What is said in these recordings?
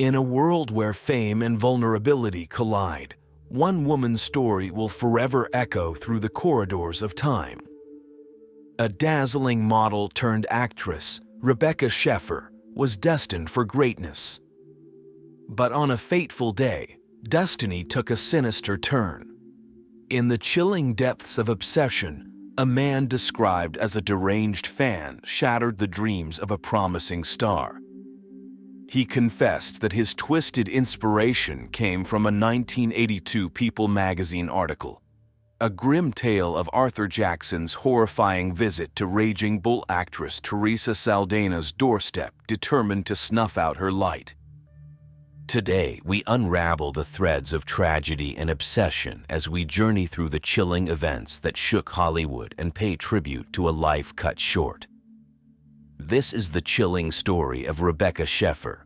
In a world where fame and vulnerability collide, one woman's story will forever echo through the corridors of time. A dazzling model turned actress, Rebecca Schaeffer, was destined for greatness. But on a fateful day, destiny took a sinister turn. In the chilling depths of obsession, a man described as a deranged fan shattered the dreams of a promising star. He confessed that his twisted inspiration came from a 1982 People magazine article, a grim tale of Arthur Jackson's horrifying visit to Raging Bull actress Teresa Saldaña's doorstep, determined to snuff out her light. Today, we unravel the threads of tragedy and obsession as we journey through the chilling events that shook Hollywood and pay tribute to a life cut short. This is the chilling story of Rebecca Schaeffer.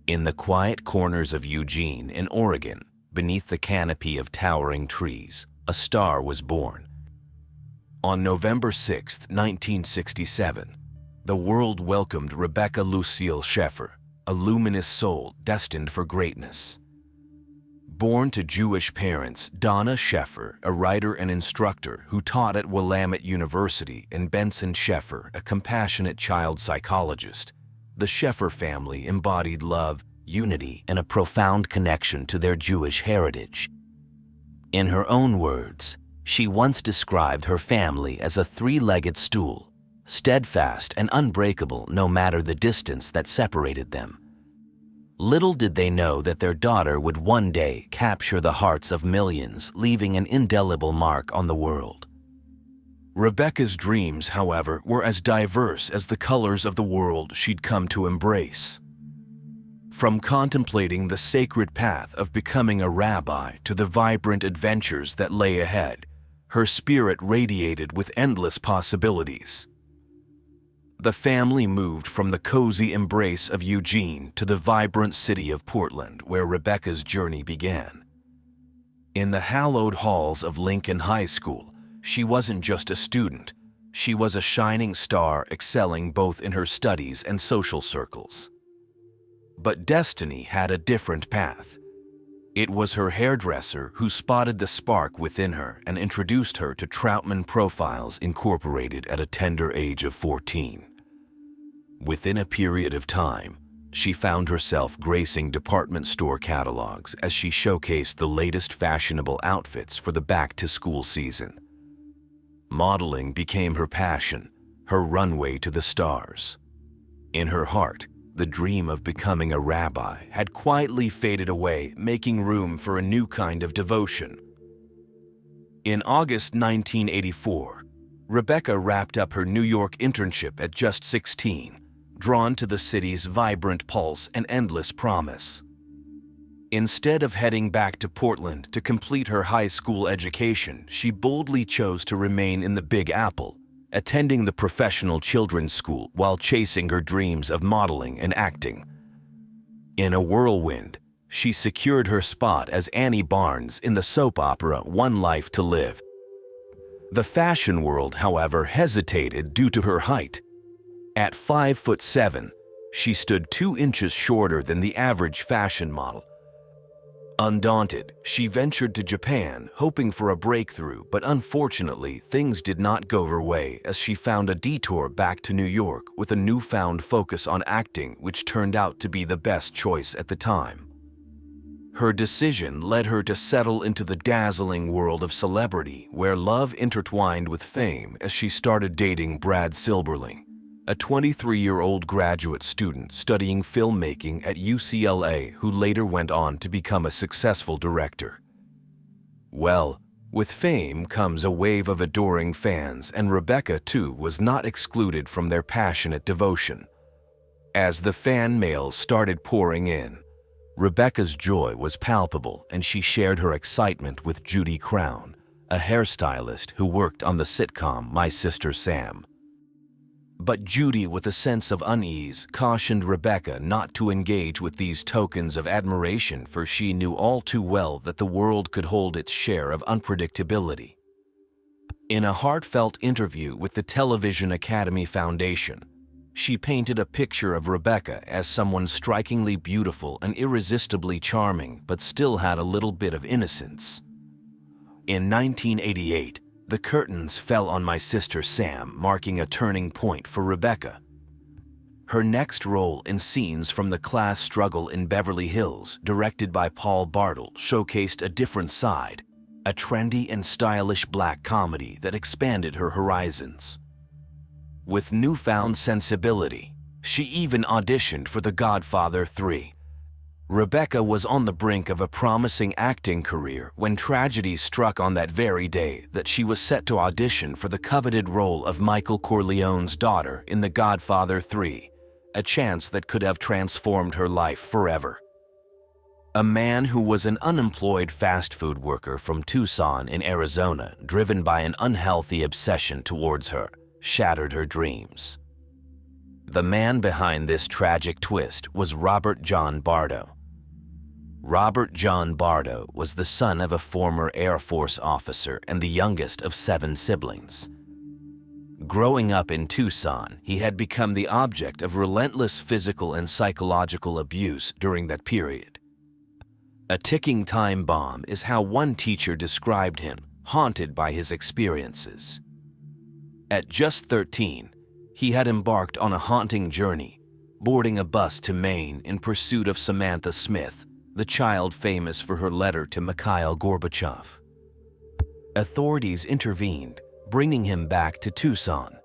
In the quiet corners of Eugene, in Oregon, beneath the canopy of towering trees, a star was born. On November 6, 1967, the world welcomed Rebecca Lucille Schaeffer, a luminous soul destined for greatness. Born to Jewish parents, Donna Schaeffer, a writer and instructor who taught at Willamette University, and Benson Schaeffer, a compassionate child psychologist, the Schaeffer family embodied love, unity, and a profound connection to their Jewish heritage. In her own words, she once described her family as a three-legged stool, steadfast and unbreakable no matter the distance that separated them. Little did they know that their daughter would one day capture the hearts of millions, leaving an indelible mark on the world. Rebecca's dreams, however, were as diverse as the colors of the world she'd come to embrace. From contemplating the sacred path of becoming a rabbi to the vibrant adventures that lay ahead, her spirit radiated with endless possibilities. The family moved from the cozy embrace of Eugene to the vibrant city of Portland, where Rebecca's journey began. In the hallowed halls of Lincoln High School, she wasn't just a student, she was a shining star excelling both in her studies and social circles. But destiny had a different path. It was her hairdresser who spotted the spark within her and introduced her to Troutman Profiles Incorporated at a tender age of 14. Within a period of time, she found herself gracing department store catalogs as she showcased the latest fashionable outfits for the back-to-school season. Modeling became her passion, her runway to the stars. In her heart, the dream of becoming a rabbi had quietly faded away, making room for a new kind of devotion. In August 1984, Rebecca wrapped up her New York internship at just 16, drawn to the city's vibrant pulse and endless promise. Instead of heading back to Portland to complete her high school education, she boldly chose to remain in the Big Apple, attending the professional children's school while chasing her dreams of modeling and acting. In a whirlwind, she secured her spot as Annie Barnes in the soap opera One Life to Live. The fashion world, however, hesitated due to her height. At 5'7", she stood 2 inches shorter than the average fashion model. Undaunted, she ventured to Japan, hoping for a breakthrough, but unfortunately, things did not go her way as she found a detour back to New York with a newfound focus on acting, which turned out to be the best choice at the time. Her decision led her to settle into the dazzling world of celebrity, where love intertwined with fame as she started dating Brad Silberling, a 23-year-old graduate student studying filmmaking at UCLA who later went on to become a successful director. Well, with fame comes a wave of adoring fans, and Rebecca, too, was not excluded from their passionate devotion. As the fan mail started pouring in, Rebecca's joy was palpable, and she shared her excitement with Judy Crown, a hairstylist who worked on the sitcom My Sister Sam. But Judy, with a sense of unease, cautioned Rebecca not to engage with these tokens of admiration, for she knew all too well that the world could hold its share of unpredictability. In a heartfelt interview with the Television Academy Foundation, She painted a picture of Rebecca as someone strikingly beautiful and irresistibly charming, but still had a little bit of innocence. In 1988, the curtains fell on My Sister Sam, marking a turning point for Rebecca. Her next role in Scenes from the Class Struggle in Beverly Hills, directed by Paul Bardo, showcased a different side, a trendy and stylish black comedy that expanded her horizons. With newfound sensibility, she even auditioned for The Godfather 3. Rebecca was on the brink of a promising acting career when tragedy struck on that very day that she was set to audition for the coveted role of Michael Corleone's daughter in The Godfather 3, a chance that could have transformed her life forever. A man who was an unemployed fast food worker from Tucson in Arizona, driven by an unhealthy obsession towards her, shattered her dreams. The man behind this tragic twist was Robert John Bardo. Robert John Bardo was the son of a former Air Force officer and the youngest of 7 siblings. Growing up in Tucson, he had become the object of relentless physical and psychological abuse during that period. A ticking time bomb is how one teacher described him, haunted by his experiences. At just 13, he had embarked on a haunting journey, boarding a bus to Maine in pursuit of Samantha Smith, the child famous for her letter to Mikhail Gorbachev. Authorities intervened, bringing him back to Tucson.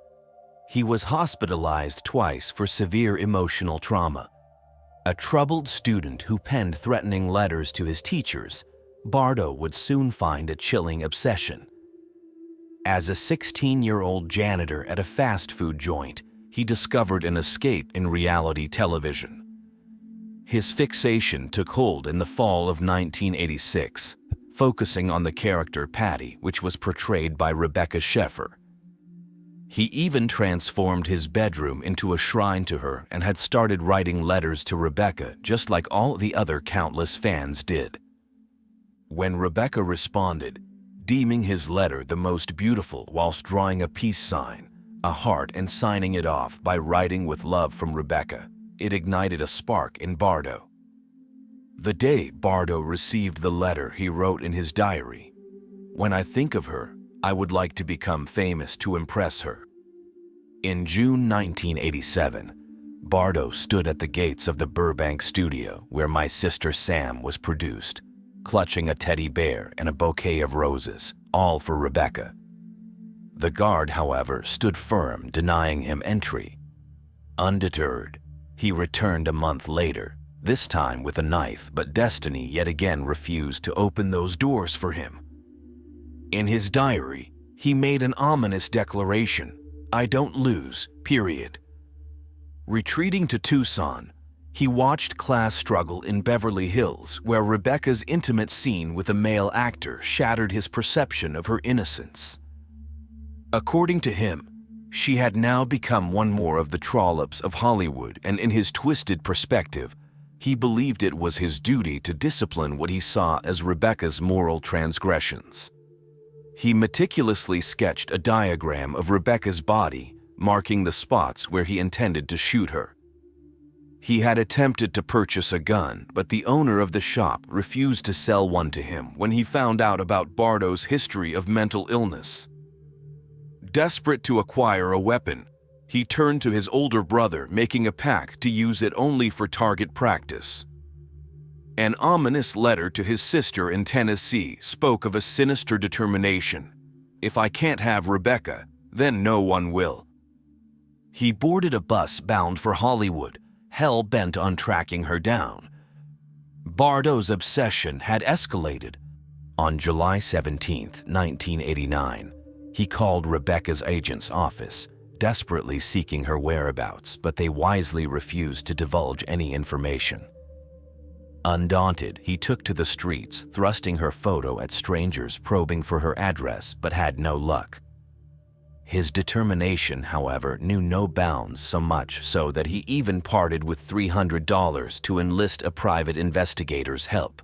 He was hospitalized twice for severe emotional trauma. A troubled student who penned threatening letters to his teachers, Bardo would soon find a chilling obsession. As a 16-year-old janitor at a fast food joint, he discovered an escape in reality television. His fixation took hold in the fall of 1986, focusing on the character Patty, which was portrayed by Rebecca Schaeffer. He even transformed his bedroom into a shrine to her and had started writing letters to Rebecca just like all the other countless fans did. When Rebecca responded, deeming his letter the most beautiful whilst drawing a peace sign, a heart, and signing it off by writing with love from Rebecca, it ignited a spark in Bardo. The day Bardo received the letter, he wrote in his diary, "When I think of her, I would like to become famous to impress her." In June 1987, Bardo stood at the gates of the Burbank studio where My Sister Sam was produced, clutching a teddy bear and a bouquet of roses, all for Rebecca. The guard, however, stood firm, denying him entry. Undeterred, he returned a month later, this time with a knife, but destiny yet again refused to open those doors for him. In his diary, he made an ominous declaration, "I don't lose, period." Retreating to Tucson, he watched Class Struggle in Beverly Hills, where Rebecca's intimate scene with a male actor shattered his perception of her innocence. According to him, she had now become one more of the trollops of Hollywood, and in his twisted perspective, he believed it was his duty to discipline what he saw as Rebecca's moral transgressions. He meticulously sketched a diagram of Rebecca's body, marking the spots where he intended to shoot her. He had attempted to purchase a gun, but the owner of the shop refused to sell one to him when he found out about Bardo's history of mental illness. Desperate to acquire a weapon, he turned to his older brother, making a pact to use it only for target practice. An ominous letter to his sister in Tennessee spoke of a sinister determination. "If I can't have Rebecca, then no one will." He boarded a bus bound for Hollywood, hell-bent on tracking her down. Bardo's obsession had escalated. On July 17, 1989, he called Rebecca's agent's office, desperately seeking her whereabouts, but they wisely refused to divulge any information. Undaunted, he took to the streets, thrusting her photo at strangers probing for her address, but had no luck. His determination, however, knew no bounds, so much so that he even parted with $300 to enlist a private investigator's help.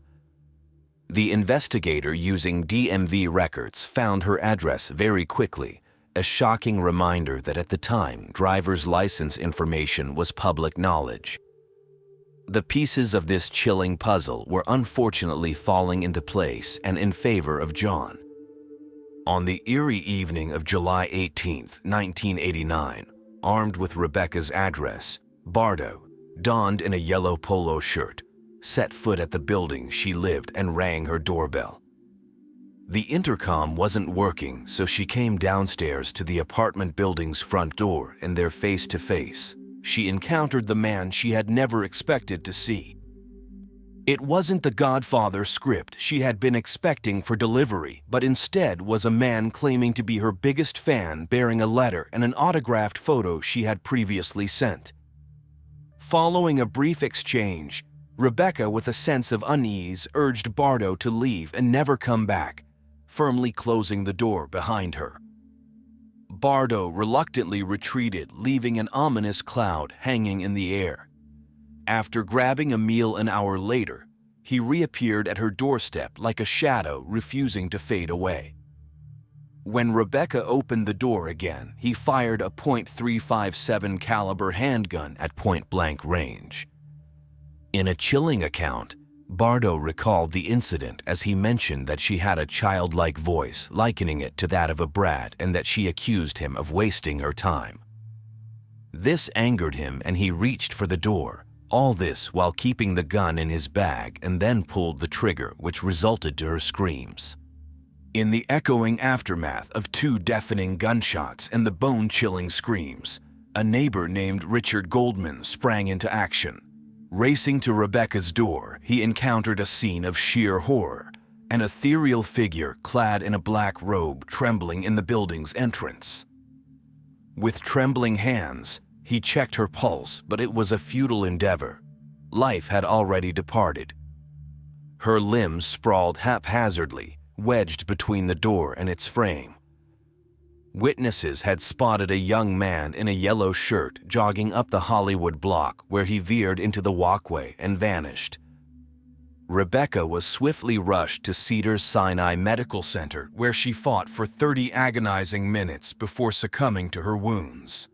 The investigator, using DMV records, found her address very quickly, a shocking reminder that at the time, driver's license information was public knowledge. The pieces of this chilling puzzle were unfortunately falling into place and in favor of John. On the eerie evening of July 18, 1989, armed with Rebecca's address, Bardo, donned in a yellow polo shirt, set foot at the building she lived and rang her doorbell. The intercom wasn't working, so she came downstairs to the apartment building's front door, and there face-to-face, she encountered the man she had never expected to see. It wasn't the Godfather script she had been expecting for delivery, but instead was a man claiming to be her biggest fan, bearing a letter and an autographed photo she had previously sent. Following a brief exchange, Rebecca, with a sense of unease, urged Bardo to leave and never come back, firmly closing the door behind her. Bardo reluctantly retreated, leaving an ominous cloud hanging in the air. After grabbing a meal an hour later, he reappeared at her doorstep like a shadow, refusing to fade away. When Rebecca opened the door again, he fired a .357 caliber handgun at point-blank range. In a chilling account, Bardo recalled the incident as he mentioned that she had a childlike voice, likening it to that of a brat, and that she accused him of wasting her time. This angered him and he reached for the door, all this while keeping the gun in his bag, and then pulled the trigger, which resulted to her screams. In the echoing aftermath of 2 deafening gunshots and the bone-chilling screams, a neighbor named Richard Goldman sprang into action. Racing to Rebecca's door, he encountered a scene of sheer horror, an ethereal figure clad in a black robe trembling in the building's entrance. With trembling hands, he checked her pulse, but it was a futile endeavor. Life had already departed. Her limbs sprawled haphazardly, wedged between the door and its frame. Witnesses had spotted a young man in a yellow shirt jogging up the Hollywood block, where he veered into the walkway and vanished. Rebecca was swiftly rushed to Cedars-Sinai Medical Center, where she fought for 30 agonizing minutes before succumbing to her wounds.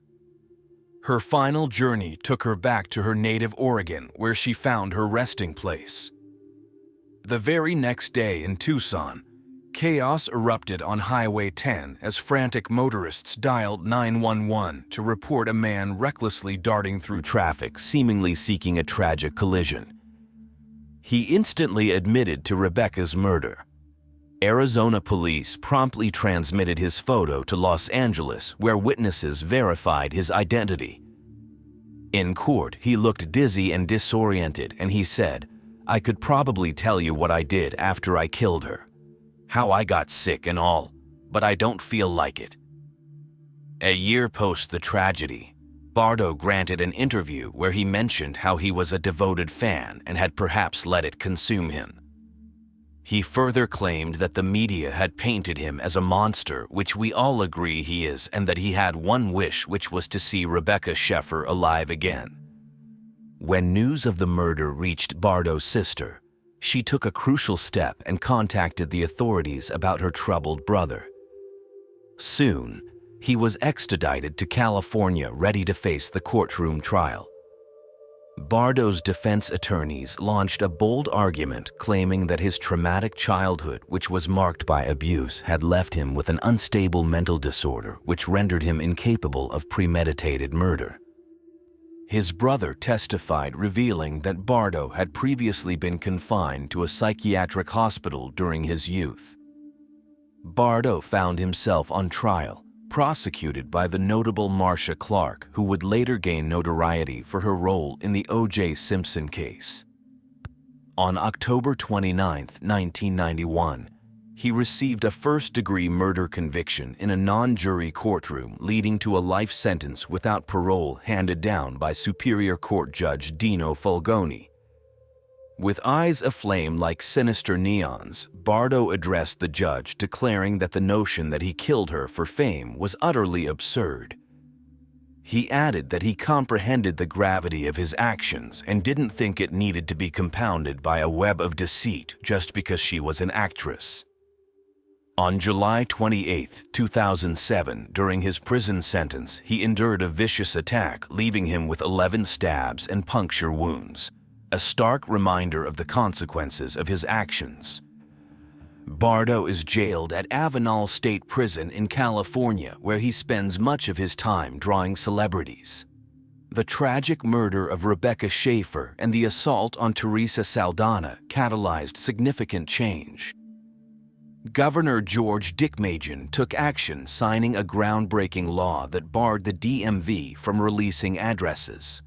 Her final journey took her back to her native Oregon, where she found her resting place. The very next day in Tucson, chaos erupted on Highway 10 as frantic motorists dialed 911 to report a man recklessly darting through traffic, seemingly seeking a tragic collision. He instantly admitted to Rebecca's murder. Arizona police promptly transmitted his photo to Los Angeles, where witnesses verified his identity. In court, he looked dizzy and disoriented, and he said, "I could probably tell you what I did after I killed her. How I got sick and all, but I don't feel like it." A year post the tragedy, Bardo granted an interview where he mentioned how he was a devoted fan and had perhaps let it consume him. He further claimed that the media had painted him as a monster, which we all agree he is, and that he had one wish, which was to see Rebecca Schaeffer alive again. When news of the murder reached Bardo's sister, she took a crucial step and contacted the authorities about her troubled brother. Soon, he was extradited to California, ready to face the courtroom trial. Bardo's defense attorneys launched a bold argument claiming that his traumatic childhood, which was marked by abuse, had left him with an unstable mental disorder which rendered him incapable of premeditated murder. His brother testified, revealing that Bardo had previously been confined to a psychiatric hospital during his youth. Bardo found himself on trial, prosecuted by the notable Marcia Clark, who would later gain notoriety for her role in the O.J. Simpson case. On October 29, 1991, he received a first-degree murder conviction in a non-jury courtroom, leading to a life sentence without parole handed down by Superior Court Judge Dino Fulgoni. With eyes aflame like sinister neons, Bardo addressed the judge, declaring that the notion that he killed her for fame was utterly absurd. He added that he comprehended the gravity of his actions and didn't think it needed to be compounded by a web of deceit just because she was an actress. On July 28, 2007, during his prison sentence, he endured a vicious attack, leaving him with 11 stabs and puncture wounds, a stark reminder of the consequences of his actions. Bardo is jailed at Avenal State Prison in California, where he spends much of his time drawing celebrities. The tragic murder of Rebecca Schaeffer and the assault on Teresa Saldana catalyzed significant change. Governor George Dickmajian took action, signing a groundbreaking law that barred the DMV from releasing addresses.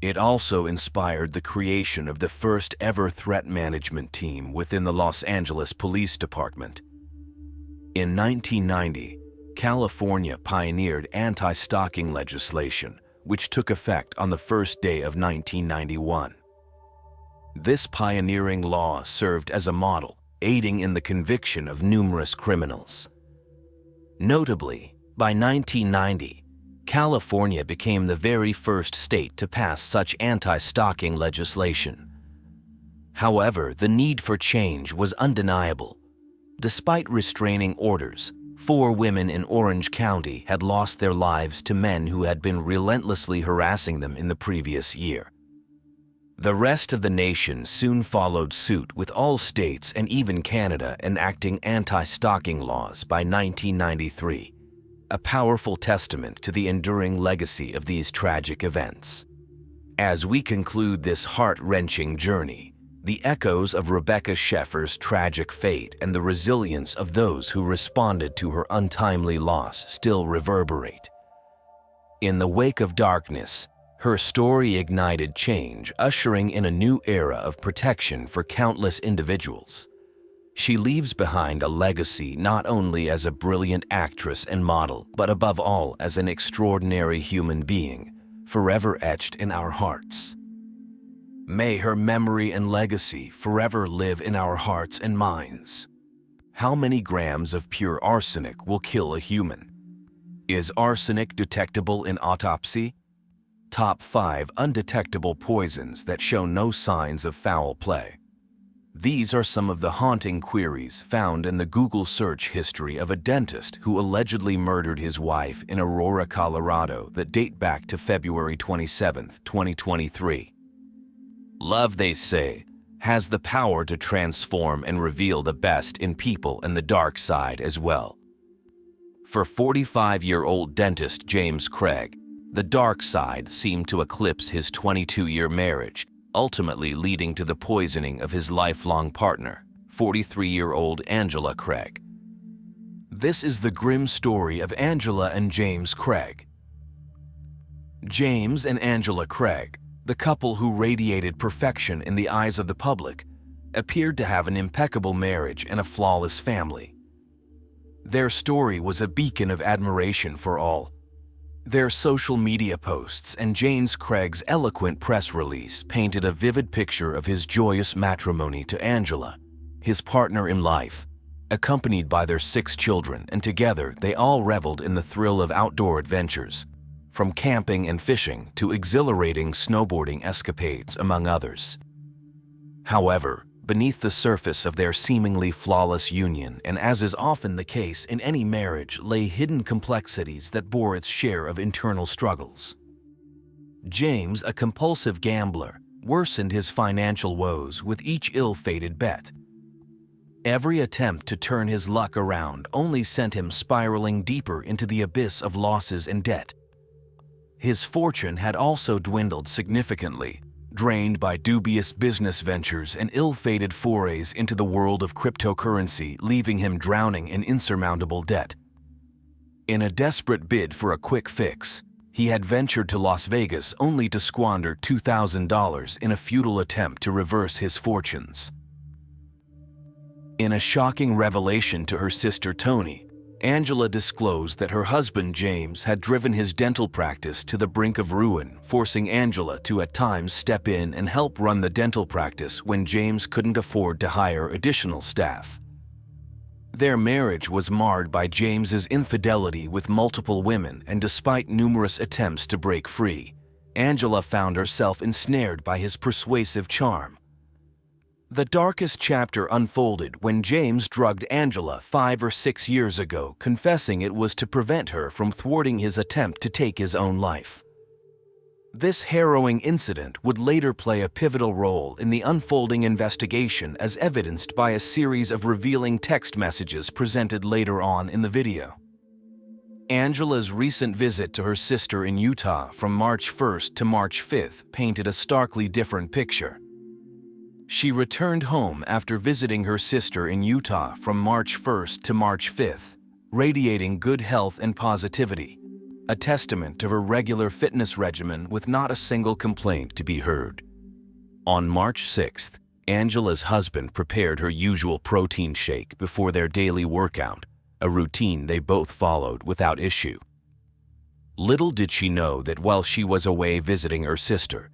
It also inspired the creation of the first ever threat management team within the Los Angeles Police Department. In 1990, California pioneered anti-stalking legislation, which took effect on the first day of 1991. This pioneering law served as a model, aiding in the conviction of numerous criminals. Notably, by 1990, California became the very first state to pass such anti-stalking legislation. However, the need for change was undeniable. Despite restraining orders, 4 women in Orange County had lost their lives to men who had been relentlessly harassing them in the previous year. The rest of the nation soon followed suit, with all states and even Canada enacting anti-stalking laws by 1993, a powerful testament to the enduring legacy of these tragic events. As we conclude this heart-wrenching journey, the echoes of Rebecca Schaeffer's tragic fate and the resilience of those who responded to her untimely loss still reverberate. In the wake of darkness, her story ignited change, ushering in a new era of protection for countless individuals. She leaves behind a legacy not only as a brilliant actress and model, but above all as an extraordinary human being, forever etched in our hearts. May her memory and legacy forever live in our hearts and minds. How many grams of pure arsenic will kill a human? Is arsenic detectable in autopsy? Top 5 undetectable poisons that show no signs of foul play. These are some of the haunting queries found in the Google search history of a dentist who allegedly murdered his wife in Aurora, Colorado that date back to February 27, 2023. Love, they say, has the power to transform and reveal the best in people and the dark side as well. For 45-year-old dentist James Craig, the dark side seemed to eclipse his 22-year marriage, ultimately leading to the poisoning of his lifelong partner, 43-year-old Angela Craig. This is the grim story of Angela and James Craig. James and Angela Craig, the couple who radiated perfection in the eyes of the public, appeared to have an impeccable marriage and a flawless family. Their story was a beacon of admiration for all. Their social media posts and James Craig's eloquent press release painted a vivid picture of his joyous matrimony to Angela, his partner in life, accompanied by their 6 children, and together they all reveled in the thrill of outdoor adventures, from camping and fishing to exhilarating snowboarding escapades, among others. However, beneath the surface of their seemingly flawless union, and as is often the case in any marriage, lay hidden complexities that bore its share of internal struggles. James, a compulsive gambler, worsened his financial woes with each ill-fated bet. Every attempt to turn his luck around only sent him spiraling deeper into the abyss of losses and debt. His fortune had also dwindled significantly, drained by dubious business ventures and ill-fated forays into the world of cryptocurrency, leaving him drowning in insurmountable debt. In a desperate bid for a quick fix, he had ventured to Las Vegas only to squander $2,000 in a futile attempt to reverse his fortunes. In a shocking revelation to her sister Toni, Angela disclosed that her husband James had driven his dental practice to the brink of ruin, forcing Angela to at times step in and help run the dental practice when James couldn't afford to hire additional staff. Their marriage was marred by James's infidelity with multiple women, and despite numerous attempts to break free, Angela found herself ensnared by his persuasive charm. The darkest chapter unfolded when James drugged Angela 5 or 6 years ago, confessing it was to prevent her from thwarting his attempt to take his own life. This harrowing incident would later play a pivotal role in the unfolding investigation, as evidenced by a series of revealing text messages presented later on in the video. Angela's recent visit to her sister in Utah from March 1st to March 5th painted a starkly different picture. She returned home after visiting her sister in Utah from March 1st to March 5th, radiating good health and positivity, a testament to her regular fitness regimen with not a single complaint to be heard. On March 6th, Angela's husband prepared her usual protein shake before their daily workout, a routine they both followed without issue. Little did she know that while she was away visiting her sister,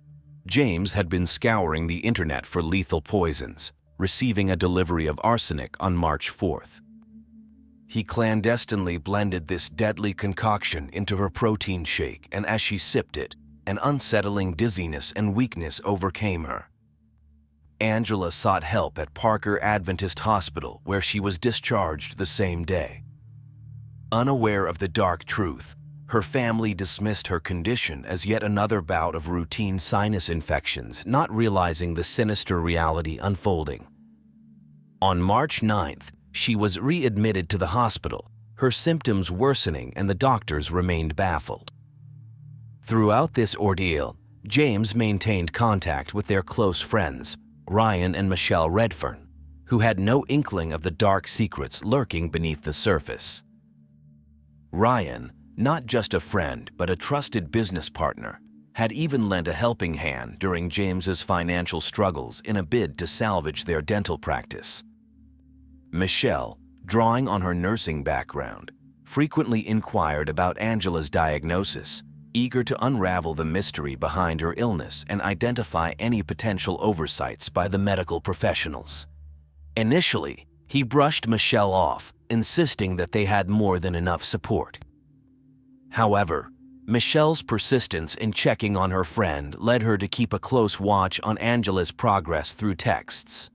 James had been scouring the internet for lethal poisons, receiving a delivery of arsenic on March 4th. He clandestinely blended this deadly concoction into her protein shake, and as she sipped it, an unsettling dizziness and weakness overcame her. Angela sought help at Parker Adventist Hospital, where she was discharged the same day. Unaware of the dark truth, her family dismissed her condition as yet another bout of routine sinus infections, not realizing the sinister reality unfolding. On March 9th, she was readmitted to the hospital, her symptoms worsening, and the doctors remained baffled. Throughout this ordeal, James maintained contact with their close friends, Ryan and Michelle Redfern, who had no inkling of the dark secrets lurking beneath the surface. Ryan, not just a friend but a trusted business partner, had even lent a helping hand during James's financial struggles in a bid to salvage their dental practice. Michelle, drawing on her nursing background, frequently inquired about Angela's diagnosis, eager to unravel the mystery behind her illness and identify any potential oversights by the medical professionals. Initially, he brushed Michelle off, insisting that they had more than enough support. However, Michelle's persistence in checking on her friend led her to keep a close watch on Angela's progress through texts.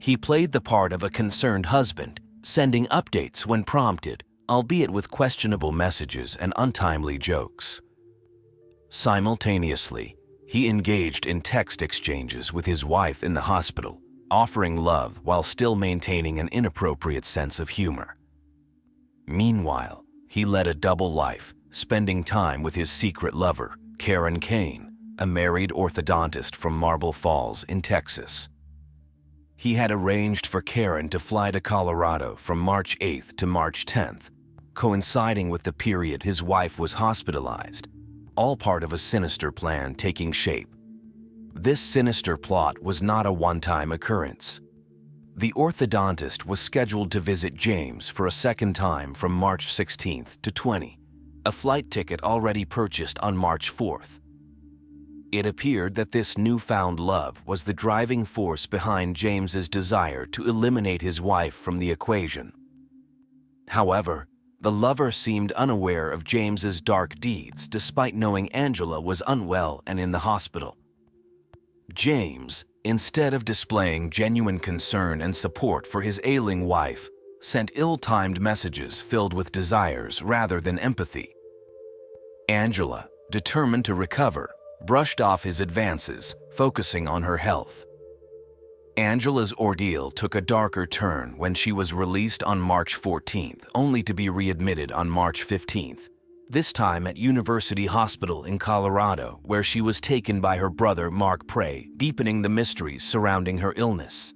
He played the part of a concerned husband, sending updates when prompted, albeit with questionable messages and untimely jokes. Simultaneously, he engaged in text exchanges with his wife in the hospital, offering love while still maintaining an inappropriate sense of humor. Meanwhile, he led a double life, spending time with his secret lover, Karen Kane, a married orthodontist from Marble Falls in Texas. He had arranged for Karen to fly to Colorado from March 8th to March 10th, coinciding with the period his wife was hospitalized, all part of a sinister plan taking shape. This sinister plot was not a one-time occurrence. The orthodontist was scheduled to visit James for a second time from March 16th to 20, a flight ticket already purchased on March 4th. It appeared that this newfound love was the driving force behind James's desire to eliminate his wife from the equation. However, the lover seemed unaware of James's dark deeds despite knowing Angela was unwell and in the hospital. James, instead of displaying genuine concern and support for his ailing wife, sent ill-timed messages filled with desires rather than empathy. Angela, determined to recover, brushed off his advances, focusing on her health. Angela's ordeal took a darker turn when she was released on March 14th, only to be readmitted on March 15th, this time at University Hospital in Colorado, where she was taken by her brother Mark Prey, deepening the mysteries surrounding her illness.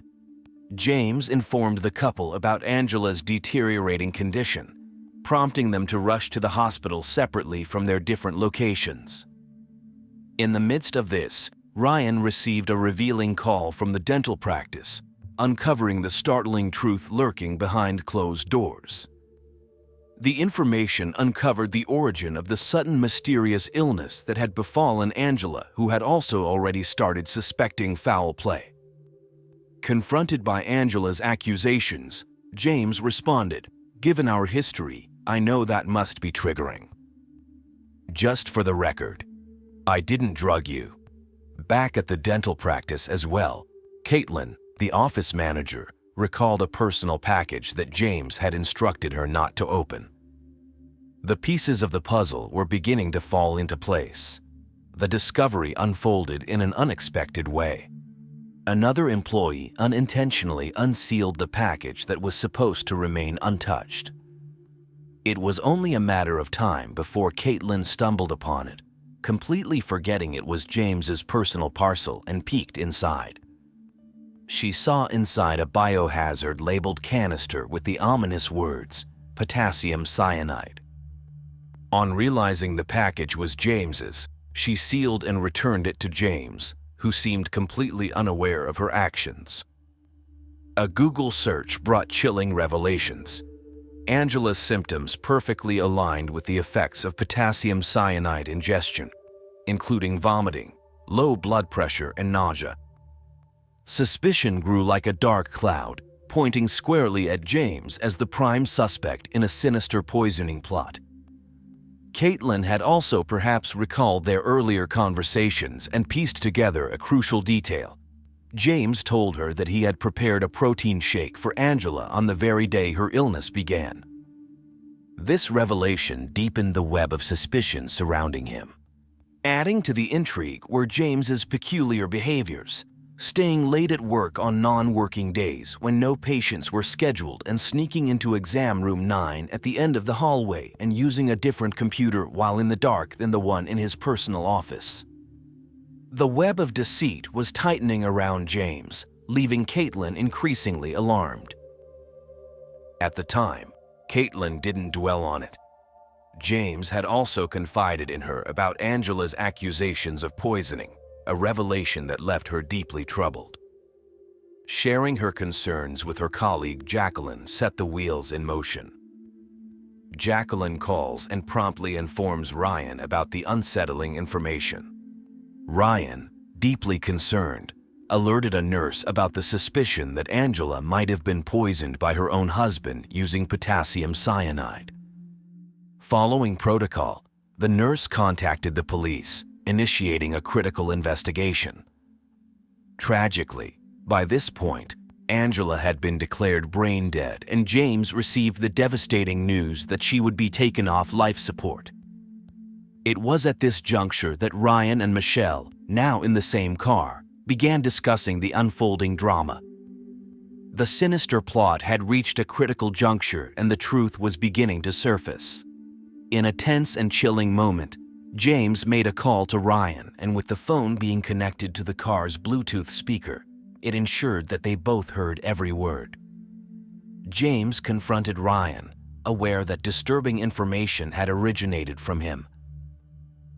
James informed the couple about Angela's deteriorating condition, prompting them to rush to the hospital separately from their different locations. In the midst of this, Ryan received a revealing call from the dental practice, uncovering the startling truth lurking behind closed doors. The information uncovered the origin of the sudden mysterious illness that had befallen Angela, who had also already started suspecting foul play. Confronted by Angela's accusations, James responded, "Given our history, I know that must be triggering. Just for the record, I didn't drug you. Back at the dental practice as well, Caitlin, the office manager, recalled a personal package that James had instructed her not to open. The pieces of the puzzle were beginning to fall into place. The discovery unfolded in an unexpected way. Another employee unintentionally unsealed the package that was supposed to remain untouched. It was only a matter of time before Caitlin stumbled upon it, completely forgetting it was James's personal parcel, and peeked inside. She saw inside a biohazard labeled canister with the ominous words, potassium cyanide. On realizing the package was James's, she sealed and returned it to James, who seemed completely unaware of her actions. A Google search brought chilling revelations. Angela's symptoms perfectly aligned with the effects of potassium cyanide ingestion, including vomiting, low blood pressure, and nausea. Suspicion grew like a dark cloud, pointing squarely at James as the prime suspect in a sinister poisoning plot. Caitlin had also perhaps recalled their earlier conversations and pieced together a crucial detail. James told her that he had prepared a protein shake for Angela on the very day her illness began. This revelation deepened the web of suspicion surrounding him. Adding to the intrigue were James's peculiar behaviors, staying late at work on non-working days when no patients were scheduled and sneaking into exam room 9 at the end of the hallway and using a different computer while in the dark than the one in his personal office. The web of deceit was tightening around James, leaving Caitlin increasingly alarmed. At the time, Caitlin didn't dwell on it. James had also confided in her about Angela's accusations of poisoning, a revelation that left her deeply troubled. Sharing her concerns with her colleague Jacqueline set the wheels in motion. Jacqueline calls and promptly informs Ryan about the unsettling information. Ryan, deeply concerned, alerted a nurse about the suspicion that Angela might have been poisoned by her own husband using potassium cyanide. Following protocol, the nurse contacted the police, initiating a critical investigation. Tragically, by this point, Angela had been declared brain dead, and James received the devastating news that she would be taken off life support. It was at this juncture that Ryan and Michelle, now in the same car, began discussing the unfolding drama. The sinister plot had reached a critical juncture, and the truth was beginning to surface. In a tense and chilling moment, James made a call to Ryan, and with the phone being connected to the car's Bluetooth speaker, it ensured that they both heard every word. James confronted Ryan, aware that disturbing information had originated from him.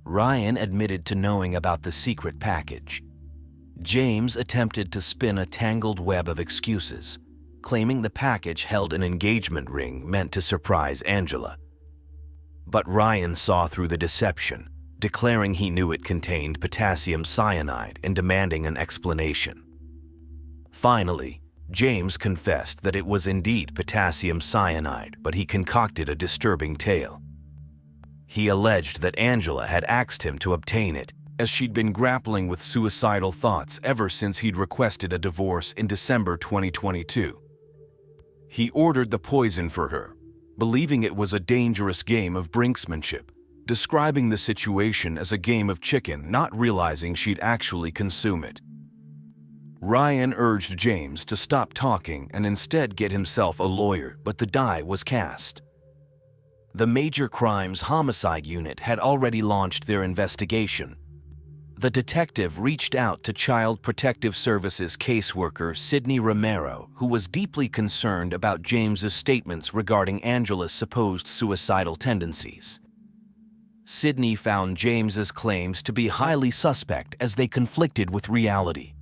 Ryan admitted to knowing about the secret package. James attempted to spin a tangled web of excuses, claiming the package held an engagement ring meant to surprise Angela. But Ryan saw through the deception, declaring he knew it contained potassium cyanide and demanding an explanation. Finally, James confessed that it was indeed potassium cyanide, but he concocted a disturbing tale. He alleged that Angela had asked him to obtain it, as she'd been grappling with suicidal thoughts ever since he'd requested a divorce in December 2022. He ordered the poison for her, believing it was a dangerous game of brinksmanship, describing the situation as a game of chicken, not realizing she'd actually consume it. Ryan urged James to stop talking and instead get himself a lawyer, but the die was cast. The Major Crimes Homicide Unit had already launched their investigation. The detective reached out to Child Protective Services caseworker Sydney Romero, who was deeply concerned about James's statements regarding Angela's supposed suicidal tendencies. Sydney found James's claims to be highly suspect as they conflicted with reality.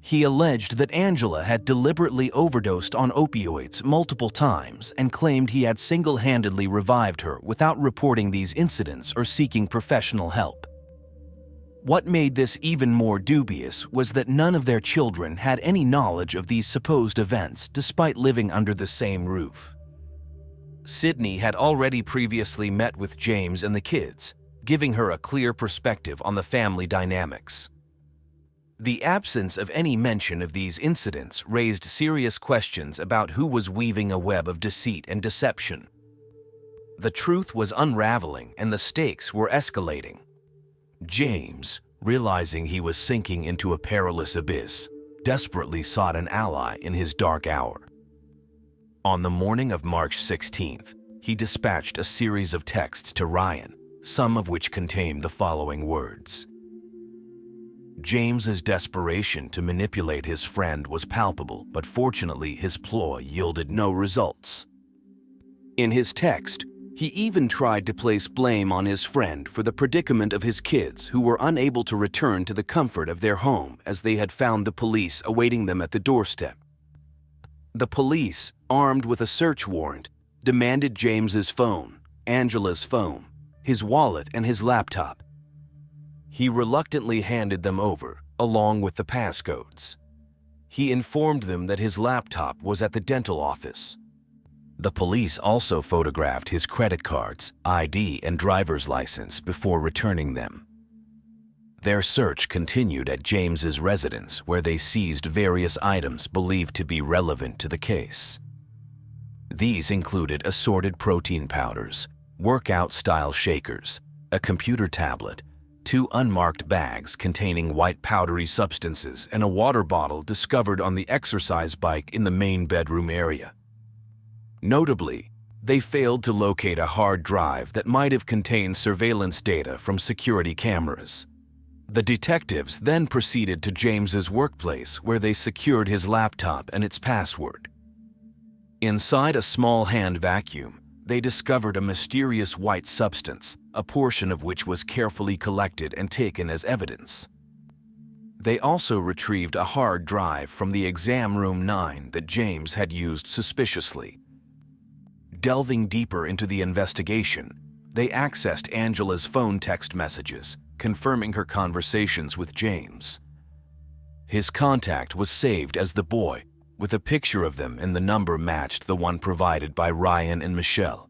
He alleged that Angela had deliberately overdosed on opioids multiple times and claimed he had single-handedly revived her without reporting these incidents or seeking professional help. What made this even more dubious was that none of their children had any knowledge of these supposed events despite living under the same roof. Sydney had already previously met with James and the kids, giving her a clear perspective on the family dynamics. The absence of any mention of these incidents raised serious questions about who was weaving a web of deceit and deception. The truth was unraveling and the stakes were escalating. James, realizing he was sinking into a perilous abyss, desperately sought an ally in his dark hour. On the morning of March 16th, he dispatched a series of texts to Ryan, some of which contained the following words. James's desperation to manipulate his friend was palpable, but fortunately his ploy yielded no results. In his text, he even tried to place blame on his friend for the predicament of his kids who were unable to return to the comfort of their home as they had found the police awaiting them at the doorstep. The police, armed with a search warrant, demanded James's phone, Angela's phone, his wallet, and his laptop. He reluctantly handed them over, along with the passcodes. He informed them that his laptop was at the dental office. The police also photographed his credit cards, ID, and driver's license before returning them. Their search continued at James's residence, where they seized various items believed to be relevant to the case. These included assorted protein powders, workout-style shakers, a computer tablet, 2 unmarked bags containing white powdery substances, and a water bottle discovered on the exercise bike in the main bedroom area. Notably, they failed to locate a hard drive that might have contained surveillance data from security cameras. The detectives then proceeded to James's workplace, where they secured his laptop and its password. Inside a small hand vacuum, they discovered a mysterious white substance, a portion of which was carefully collected and taken as evidence. They also retrieved a hard drive from the exam room 9 that James had used suspiciously. Delving deeper into the investigation, they accessed Angela's phone text messages, confirming her conversations with James. His contact was saved as the boy, with a picture of them, and the number matched the one provided by Ryan and Michelle.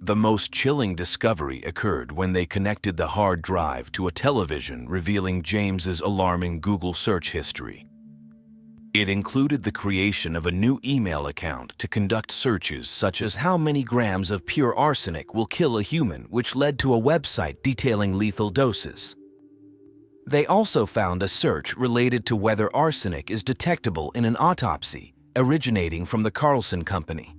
The most chilling discovery occurred when they connected the hard drive to a television, revealing James's alarming Google search history. It included the creation of a new email account to conduct searches such as how many grams of pure arsenic will kill a human, which led to a website detailing lethal doses. They also found a search related to whether arsenic is detectable in an autopsy, originating from the Carlson Company.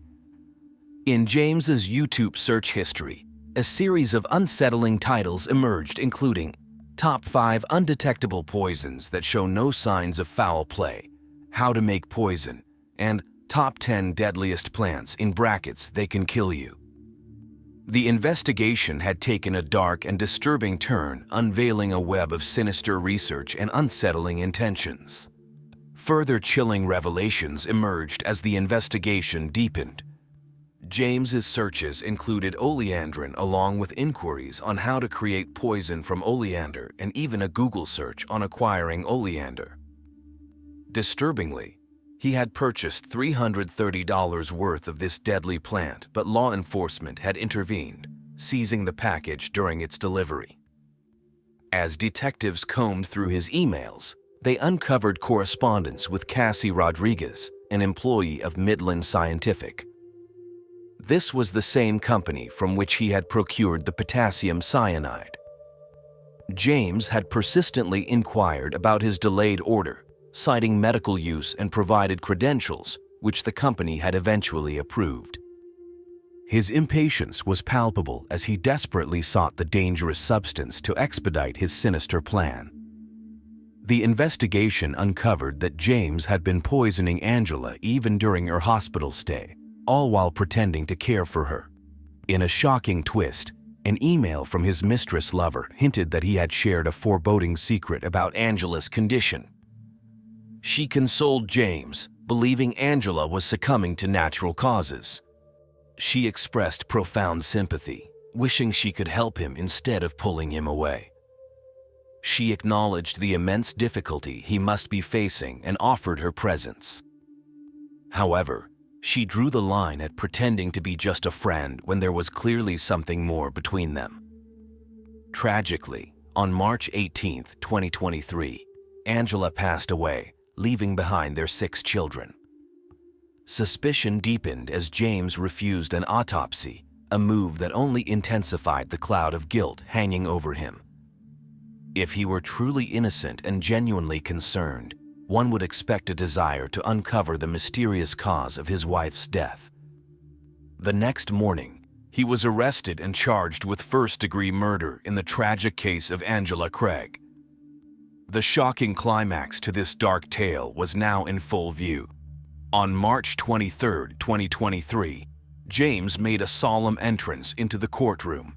In James's YouTube search history, a series of unsettling titles emerged, including Top 5 Undetectable Poisons That Show No Signs of Foul Play, How to Make Poison, and Top 10 Deadliest Plants, in brackets, They Can Kill You. The investigation had taken a dark and disturbing turn, unveiling a web of sinister research and unsettling intentions. Further chilling revelations emerged as the investigation deepened. James's searches included oleandrin, along with inquiries on how to create poison from oleander, and even a Google search on acquiring oleander. Disturbingly, he had purchased $330 worth of this deadly plant, but law enforcement had intervened, seizing the package during its delivery. As detectives combed through his emails, they uncovered correspondence with Cassie Rodriguez, an employee of Midland Scientific. This was the same company from which he had procured the potassium cyanide. James had persistently inquired about his delayed order, citing medical use, and provided credentials, which the company had eventually approved. His impatience was palpable as he desperately sought the dangerous substance to expedite his sinister plan. The investigation uncovered that James had been poisoning Angela even during her hospital stay, all while pretending to care for her. In a shocking twist, an email from his mistress lover hinted that he had shared a foreboding secret about Angela's condition. She consoled James, believing Angela was succumbing to natural causes. She expressed profound sympathy, wishing she could help him instead of pulling him away. She acknowledged the immense difficulty he must be facing and offered her presence. However, she drew the line at pretending to be just a friend when there was clearly something more between them. Tragically, on March 18, 2023, Angela passed away, leaving behind their 6 children. Suspicion deepened as James refused an autopsy, a move that only intensified the cloud of guilt hanging over him. If he were truly innocent and genuinely concerned, one would expect a desire to uncover the mysterious cause of his wife's death. The next morning, he was arrested and charged with first-degree murder in the tragic case of Angela Craig. The shocking climax to this dark tale was now in full view. On March 23, 2023, James made a solemn entrance into the courtroom.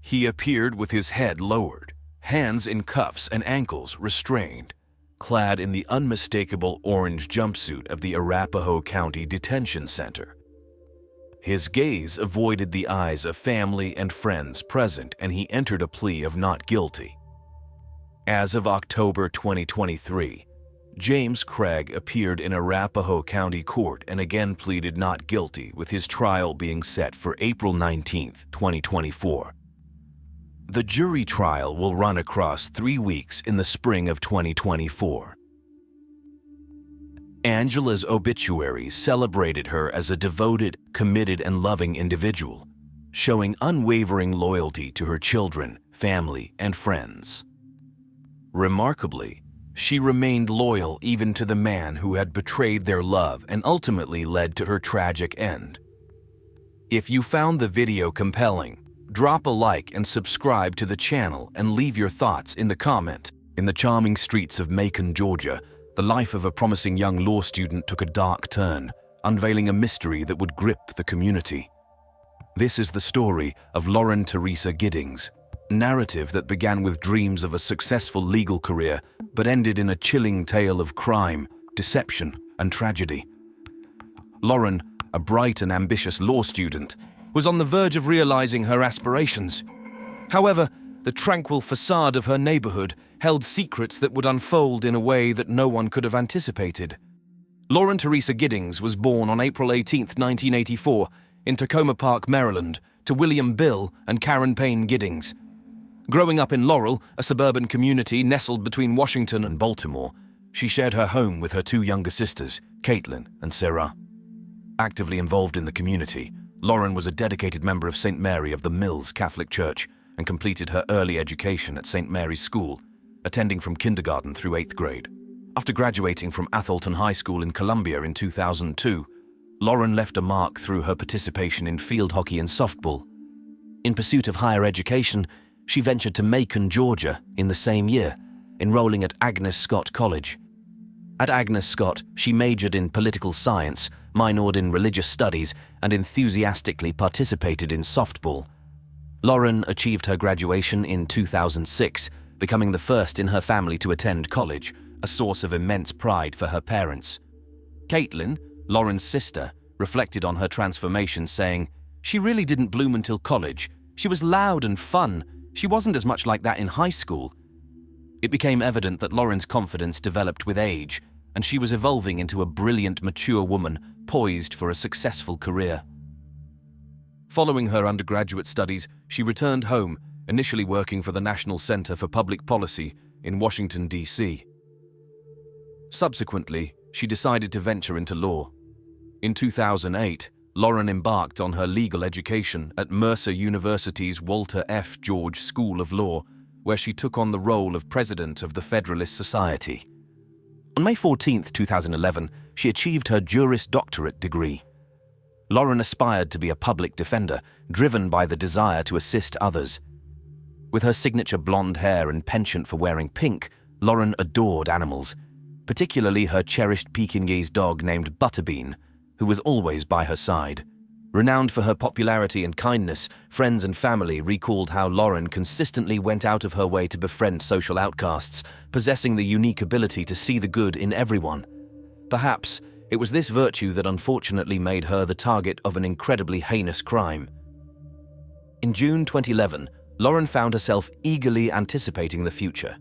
He appeared with his head lowered, hands in cuffs and ankles restrained, clad in the unmistakable orange jumpsuit of the Arapahoe County Detention Center. His gaze avoided the eyes of family and friends present, and he entered a plea of not guilty. As of October 2023, James Craig appeared in Arapahoe County Court and again pleaded not guilty, with his trial being set for April 19, 2024. The jury trial will run across 3 weeks in the spring of 2024. Angela's obituary celebrated her as a devoted, committed, and loving individual, showing unwavering loyalty to her children, family, and friends. Remarkably, she remained loyal even to the man who had betrayed their love and ultimately led to her tragic end. If you found the video compelling, drop a like and subscribe to the channel and leave your thoughts in the comment. In the charming streets of Macon, Georgia, the life of a promising young law student took a dark turn, unveiling a mystery that would grip the community. This is the story of Lauren Teresa Giddings, a narrative that began with dreams of a successful legal career but ended in a chilling tale of crime, deception, and tragedy. Lauren, a bright and ambitious law student, was on the verge of realizing her aspirations. However, the tranquil facade of her neighborhood held secrets that would unfold in a way that no one could have anticipated. Lauren Teresa Giddings was born on April 18, 1984, in Tacoma Park, Maryland, to William Bill and Karen Payne Giddings. Growing up in Laurel, a suburban community nestled between Washington and Baltimore, she shared her home with her 2 younger sisters, Caitlin and Sarah. Actively involved in the community, Lauren was a dedicated member of St. Mary of the Mills Catholic Church and completed her early education at St. Mary's School, attending from kindergarten through 8th grade. After graduating from Atholton High School in Columbia in 2002, Lauren left a mark through her participation in field hockey and softball. In pursuit of higher education, she ventured to Macon, Georgia in the same year, enrolling at Agnes Scott College. At Agnes Scott, she majored in political science, minored in religious studies, and enthusiastically participated in softball. Lauren achieved her graduation in 2006, becoming the first in her family to attend college, a source of immense pride for her parents. Caitlin, Lauren's sister, reflected on her transformation, saying, "She really didn't bloom until college. She was loud and fun. She wasn't as much like that in high school." It became evident that Lauren's confidence developed with age, and she was evolving into a brilliant, mature woman poised for a successful career. Following her undergraduate studies, she returned home, initially working for the National Center for Public Policy in Washington, D.C. Subsequently, she decided to venture into law. In 2008, Lauren embarked on her legal education at Mercer University's Walter F. George School of Law, where she took on the role of president of the Federalist Society. On May 14, 2011, she achieved her Juris Doctorate degree. Lauren aspired to be a public defender, driven by the desire to assist others. With her signature blonde hair and penchant for wearing pink, Lauren adored animals, particularly her cherished Pekingese dog named Butterbean, who was always by her side. Renowned for her popularity and kindness, friends and family recalled how Lauren consistently went out of her way to befriend social outcasts, possessing the unique ability to see the good in everyone. Perhaps it was this virtue that unfortunately made her the target of an incredibly heinous crime. In June 2011, Lauren found herself eagerly anticipating the future.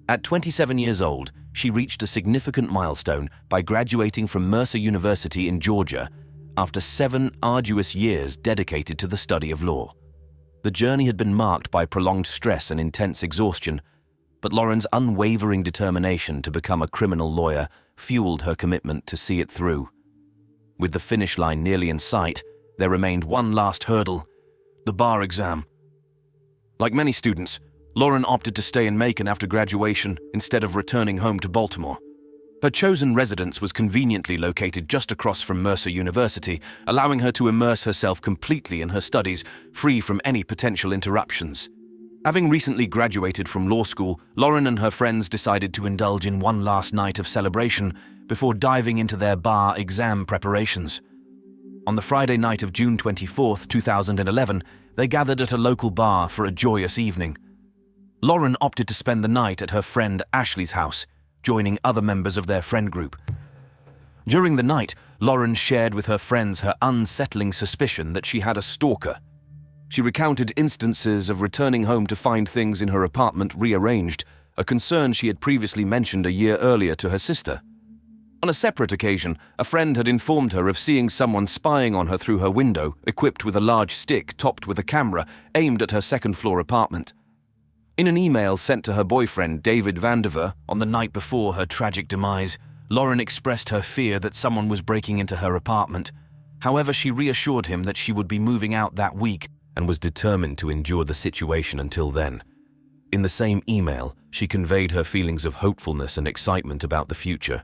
At 27 years old, she reached a significant milestone by graduating from Mercer University in Georgia after 7 arduous years dedicated to the study of law. The journey had been marked by prolonged stress and intense exhaustion, but Lauren's unwavering determination to become a criminal lawyer fueled her commitment to see it through. With the finish line nearly in sight, there remained one last hurdle: the bar exam. Like many students, Lauren opted to stay in Macon after graduation instead of returning home to Baltimore. Her chosen residence was conveniently located just across from Mercer University, allowing her to immerse herself completely in her studies, free from any potential interruptions. Having recently graduated from law school, Lauren and her friends decided to indulge in one last night of celebration before diving into their bar exam preparations. On the Friday night of June 24, 2011, they gathered at a local bar for a joyous evening. Lauren opted to spend the night at her friend Ashley's house, joining other members of their friend group. During the night, Lauren shared with her friends her unsettling suspicion that she had a stalker. She recounted instances of returning home to find things in her apartment rearranged, a concern she had previously mentioned a year earlier to her sister. On a separate occasion, a friend had informed her of seeing someone spying on her through her window, equipped with a large stick topped with a camera aimed at her second-floor apartment. In an email sent to her boyfriend, David Vandiver, on the night before her tragic demise, Lauren expressed her fear that someone was breaking into her apartment. However, she reassured him that she would be moving out that week and was determined to endure the situation until then. In the same email, she conveyed her feelings of hopefulness and excitement about the future.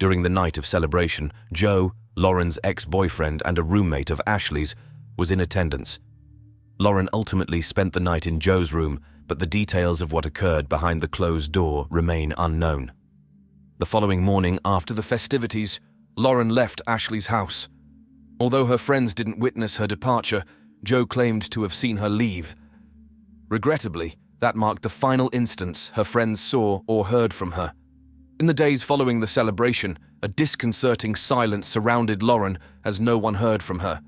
During the night of celebration, Joe, Lauren's ex-boyfriend and a roommate of Ashley's, was in attendance. Lauren ultimately spent the night in Joe's room, but the details of what occurred behind the closed door remain unknown. The following morning, after the festivities, Lauren left Ashley's house. Although her friends didn't witness her departure, Joe claimed to have seen her leave. Regrettably, that marked the final instance her friends saw or heard from her. In the days following the celebration, a disconcerting silence surrounded Lauren as no one heard from her.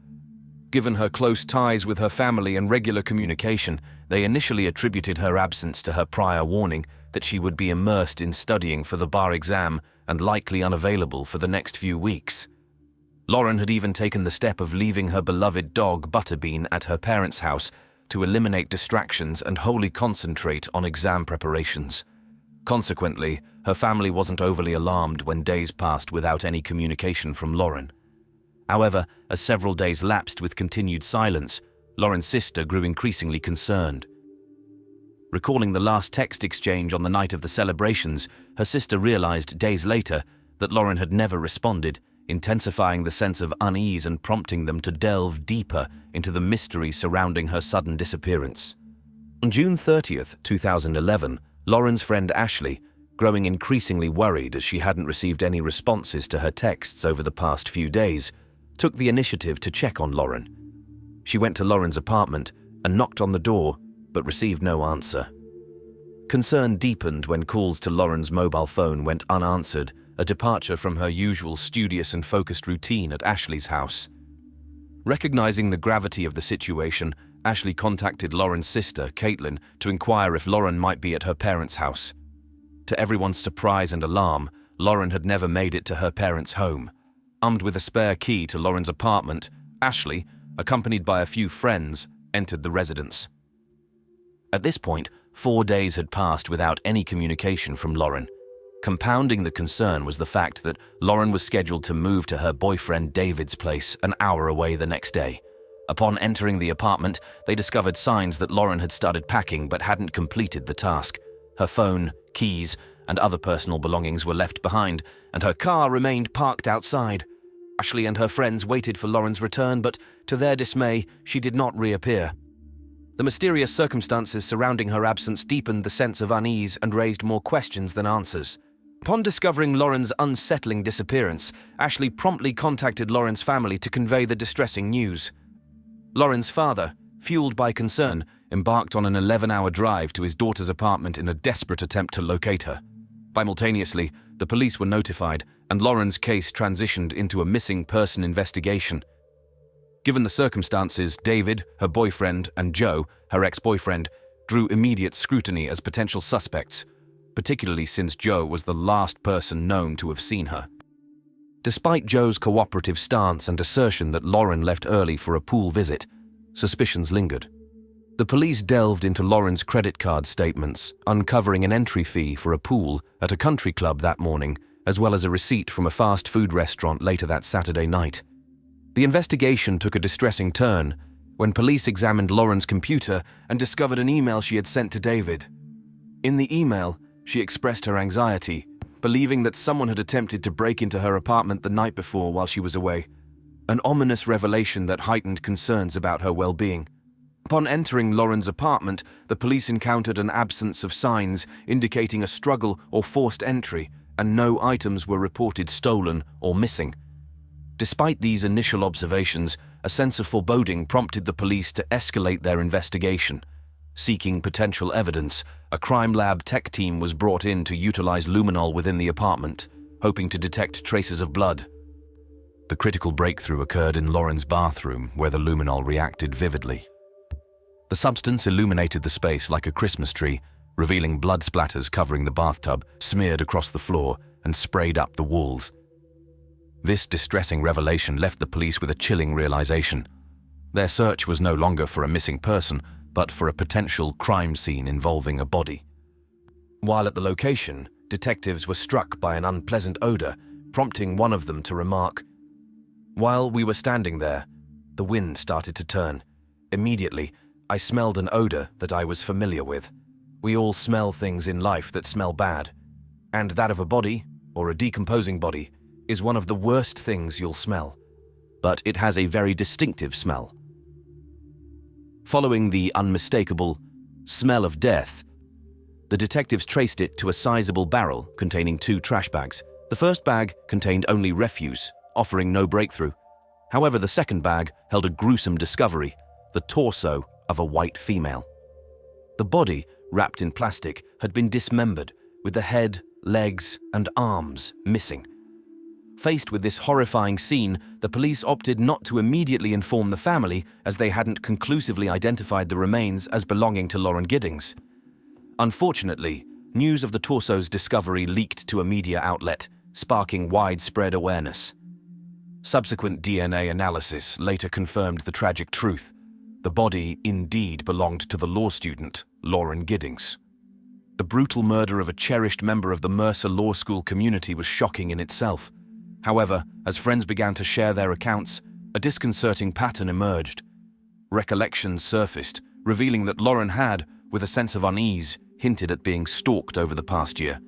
Given her close ties with her family and regular communication, they initially attributed her absence to her prior warning that she would be immersed in studying for the bar exam and likely unavailable for the next few weeks. Lauren had even taken the step of leaving her beloved dog Butterbean at her parents' house to eliminate distractions and wholly concentrate on exam preparations. Consequently, her family wasn't overly alarmed when days passed without any communication from Lauren. However, as several days lapsed with continued silence, Lauren's sister grew increasingly concerned. Recalling the last text exchange on the night of the celebrations, her sister realized days later that Lauren had never responded, intensifying the sense of unease and prompting them to delve deeper into the mystery surrounding her sudden disappearance. On June 30th, 2011, Lauren's friend Ashley, growing increasingly worried as she hadn't received any responses to her texts over the past few days, took the initiative to check on Lauren. She went to Lauren's apartment and knocked on the door, but received no answer. Concern deepened when calls to Lauren's mobile phone went unanswered, a departure from her usual studious and focused routine at Ashley's house. Recognizing the gravity of the situation, Ashley contacted Lauren's sister, Caitlin, to inquire if Lauren might be at her parents' house. To everyone's surprise and alarm, Lauren had never made it to her parents' home. Armed with a spare key to Lauren's apartment, Ashley, accompanied by a few friends, entered the residence. At this point, 4 days had passed without any communication from Lauren. Compounding the concern was the fact that Lauren was scheduled to move to her boyfriend David's place an hour away the next day. Upon entering the apartment, they discovered signs that Lauren had started packing but hadn't completed the task. Her phone, keys, and other personal belongings were left behind, and her car remained parked outside. Ashley and her friends waited for Lauren's return, but to their dismay, she did not reappear. The mysterious circumstances surrounding her absence deepened the sense of unease and raised more questions than answers. Upon discovering Lauren's unsettling disappearance, Ashley promptly contacted Lauren's family to convey the distressing news. Lauren's father, fueled by concern, embarked on an 11-hour drive to his daughter's apartment in a desperate attempt to locate her. Simultaneously, the police were notified, and Lauren's case transitioned into a missing person investigation. Given the circumstances, David, her boyfriend, and Joe, her ex-boyfriend, drew immediate scrutiny as potential suspects, particularly since Joe was the last person known to have seen her. Despite Joe's cooperative stance and assertion that Lauren left early for a pool visit, suspicions lingered. The police delved into Lauren's credit card statements, uncovering an entry fee for a pool at a country club that morning, as well as a receipt from a fast food restaurant later that Saturday night. The investigation took a distressing turn when police examined Lauren's computer and discovered an email she had sent to David. In the email, she expressed her anxiety, believing that someone had attempted to break into her apartment the night before while she was away, an ominous revelation that heightened concerns about her well-being. Upon entering Lauren's apartment, the police encountered an absence of signs indicating a struggle or forced entry, and no items were reported stolen or missing. Despite these initial observations, a sense of foreboding prompted the police to escalate their investigation. Seeking potential evidence, a crime lab tech team was brought in to utilize luminol within the apartment, hoping to detect traces of blood. The critical breakthrough occurred in Lauren's bathroom, where the luminol reacted vividly. The substance illuminated the space like a Christmas tree, revealing blood splatters covering the bathtub, smeared across the floor, and sprayed up the walls. This distressing revelation left the police with a chilling realization. Their search was no longer for a missing person, but for a potential crime scene involving a body. While at the location, detectives were struck by an unpleasant odor, prompting one of them to remark, "While we were standing there, the wind started to turn. Immediately, I smelled an odor that I was familiar with. We all smell things in life that smell bad, and that of a body, or a decomposing body, is one of the worst things you'll smell, but it has a very distinctive smell." Following the unmistakable smell of death, the detectives traced it to a sizable barrel containing 2 trash bags. The first bag contained only refuse, offering no breakthrough. However, the second bag held a gruesome discovery, the torso of a white female. The body, wrapped in plastic, had been dismembered, with the head, legs, and arms missing. Faced with this horrifying scene, the police opted not to immediately inform the family, as they hadn't conclusively identified the remains as belonging to Lauren Giddings. Unfortunately, news of the torso's discovery leaked to a media outlet, sparking widespread awareness. Subsequent DNA analysis later confirmed the tragic truth. The body indeed belonged to the law student, Lauren Giddings. The brutal murder of a cherished member of the Mercer Law School community was shocking in itself. However, as friends began to share their accounts, a disconcerting pattern emerged. Recollections surfaced, revealing that Lauren had, with a sense of unease, hinted at being stalked over the past year.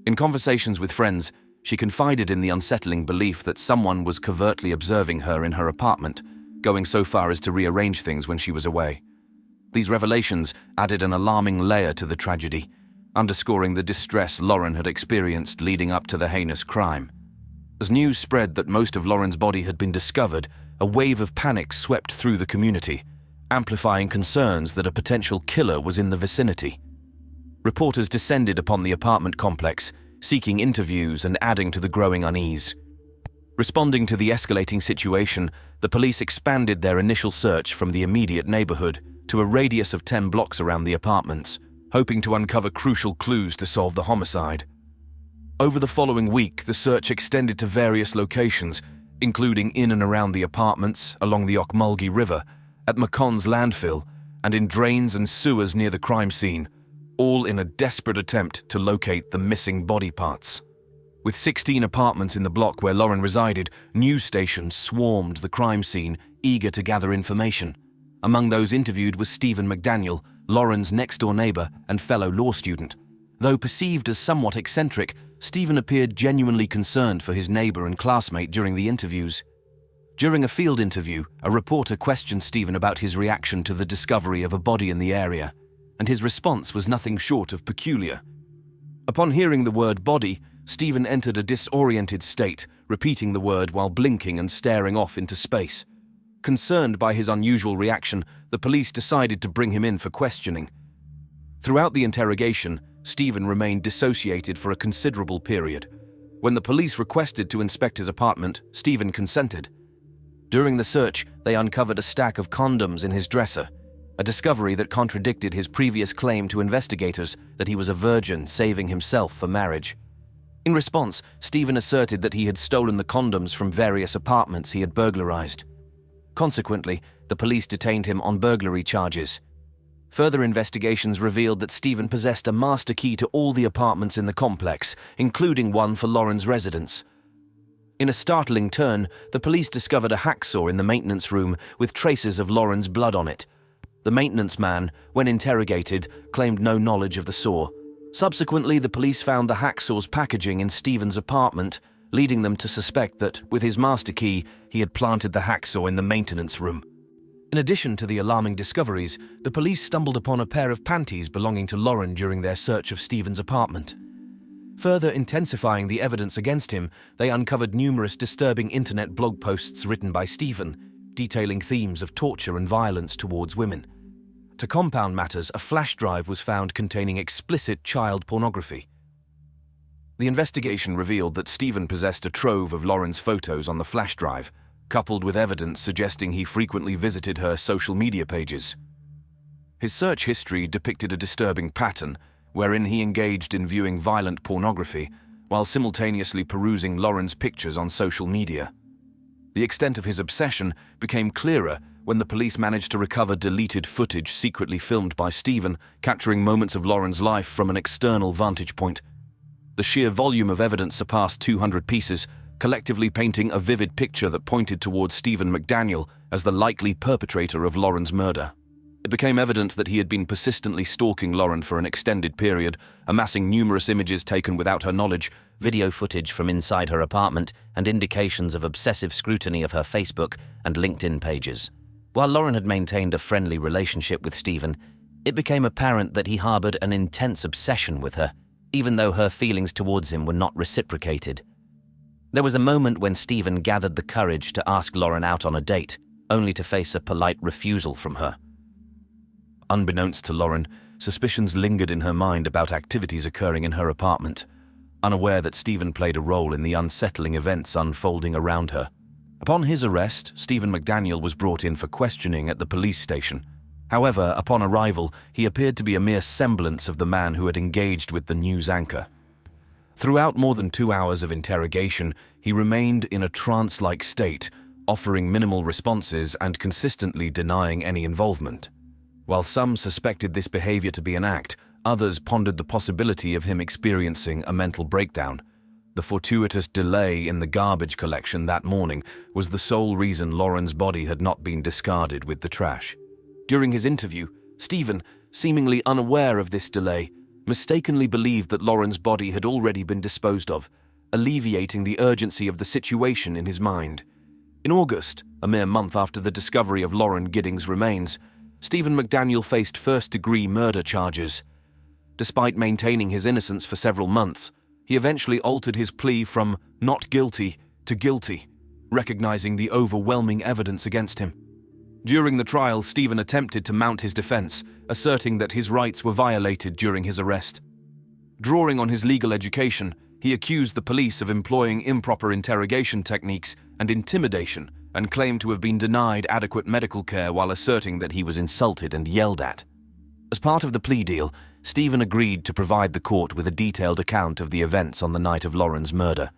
In conversations with friends, she confided in the unsettling belief that someone was covertly observing her in her apartment, going so far as to rearrange things when she was away. These revelations added an alarming layer to the tragedy, underscoring the distress Lauren had experienced leading up to the heinous crime. As news spread that most of Lauren's body had been discovered, a wave of panic swept through the community, amplifying concerns that a potential killer was in the vicinity. Reporters descended upon the apartment complex, seeking interviews and adding to the growing unease. Responding to the escalating situation, the police expanded their initial search from the immediate neighborhood to a radius of 10 blocks around the apartments, hoping to uncover crucial clues to solve the homicide. Over the following week, the search extended to various locations, including in and around the apartments, along the Okmulgee River, at McConn's landfill, and in drains and sewers near the crime scene, all in a desperate attempt to locate the missing body parts. With 16 apartments in the block where Lauren resided, news stations swarmed the crime scene, eager to gather information. Among those interviewed was Stephen McDaniel, Lauren's next-door neighbor and fellow law student. Though perceived as somewhat eccentric, Stephen appeared genuinely concerned for his neighbor and classmate during the interviews. During a field interview, a reporter questioned Stephen about his reaction to the discovery of a body in the area, and his response was nothing short of peculiar. Upon hearing the word body, Stephen entered a disoriented state, repeating the word while blinking and staring off into space. Concerned by his unusual reaction, the police decided to bring him in for questioning. Throughout the interrogation, Stephen remained dissociated for a considerable period. When the police requested to inspect his apartment, Stephen consented. During the search, they uncovered a stack of condoms in his dresser, a discovery that contradicted his previous claim to investigators that he was a virgin saving himself for marriage. In response, Stephen asserted that he had stolen the condoms from various apartments he had burglarized. Consequently, the police detained him on burglary charges. Further investigations revealed that Stephen possessed a master key to all the apartments in the complex, including one for Lauren's residence. In a startling turn, the police discovered a hacksaw in the maintenance room with traces of Lauren's blood on it. The maintenance man, when interrogated, claimed no knowledge of the saw. Subsequently, the police found the hacksaw's packaging in Stephen's apartment, leading them to suspect that, with his master key, he had planted the hacksaw in the maintenance room. In addition to the alarming discoveries, the police stumbled upon a pair of panties belonging to Lauren during their search of Stephen's apartment. Further intensifying the evidence against him, they uncovered numerous disturbing internet blog posts written by Stephen, detailing themes of torture and violence towards women. To compound matters, a flash drive was found containing explicit child pornography. The investigation revealed that Stephen possessed a trove of Lauren's photos on the flash drive, coupled with evidence suggesting he frequently visited her social media pages. His search history depicted a disturbing pattern, wherein he engaged in viewing violent pornography while simultaneously perusing Lauren's pictures on social media. The extent of his obsession became clearer when the police managed to recover deleted footage secretly filmed by Stephen, capturing moments of Lauren's life from an external vantage point. The sheer volume of evidence surpassed 200 pieces, collectively painting a vivid picture that pointed towards Stephen McDaniel as the likely perpetrator of Lauren's murder. It became evident that he had been persistently stalking Lauren for an extended period, amassing numerous images taken without her knowledge, video footage from inside her apartment, and indications of obsessive scrutiny of her Facebook and LinkedIn pages. While Lauren had maintained a friendly relationship with Stephen, it became apparent that he harbored an intense obsession with her, even though her feelings towards him were not reciprocated. There was a moment when Stephen gathered the courage to ask Lauren out on a date, only to face a polite refusal from her. Unbeknownst to Lauren, suspicions lingered in her mind about activities occurring in her apartment, unaware that Stephen played a role in the unsettling events unfolding around her. Upon his arrest, Stephen McDaniel was brought in for questioning at the police station. However, upon arrival, he appeared to be a mere semblance of the man who had engaged with the news anchor. Throughout more than 2 hours of interrogation, he remained in a trance-like state, offering minimal responses and consistently denying any involvement. While some suspected this behavior to be an act, others pondered the possibility of him experiencing a mental breakdown. The fortuitous delay in the garbage collection that morning was the sole reason Lauren's body had not been discarded with the trash. During his interview, Stephen, seemingly unaware of this delay, mistakenly believed that Lauren's body had already been disposed of, alleviating the urgency of the situation in his mind. In August, a mere month after the discovery of Lauren Giddings' remains, Stephen McDaniel faced first-degree murder charges. Despite maintaining his innocence for several months, he eventually altered his plea from not guilty to guilty, recognizing the overwhelming evidence against him. During the trial, Stephen attempted to mount his defense, asserting that his rights were violated during his arrest. Drawing on his legal education, he accused the police of employing improper interrogation techniques and intimidation, and claimed to have been denied adequate medical care while asserting that he was insulted and yelled at. As part of the plea deal, Stephen agreed to provide the court with a detailed account of the events on the night of Lauren's murder.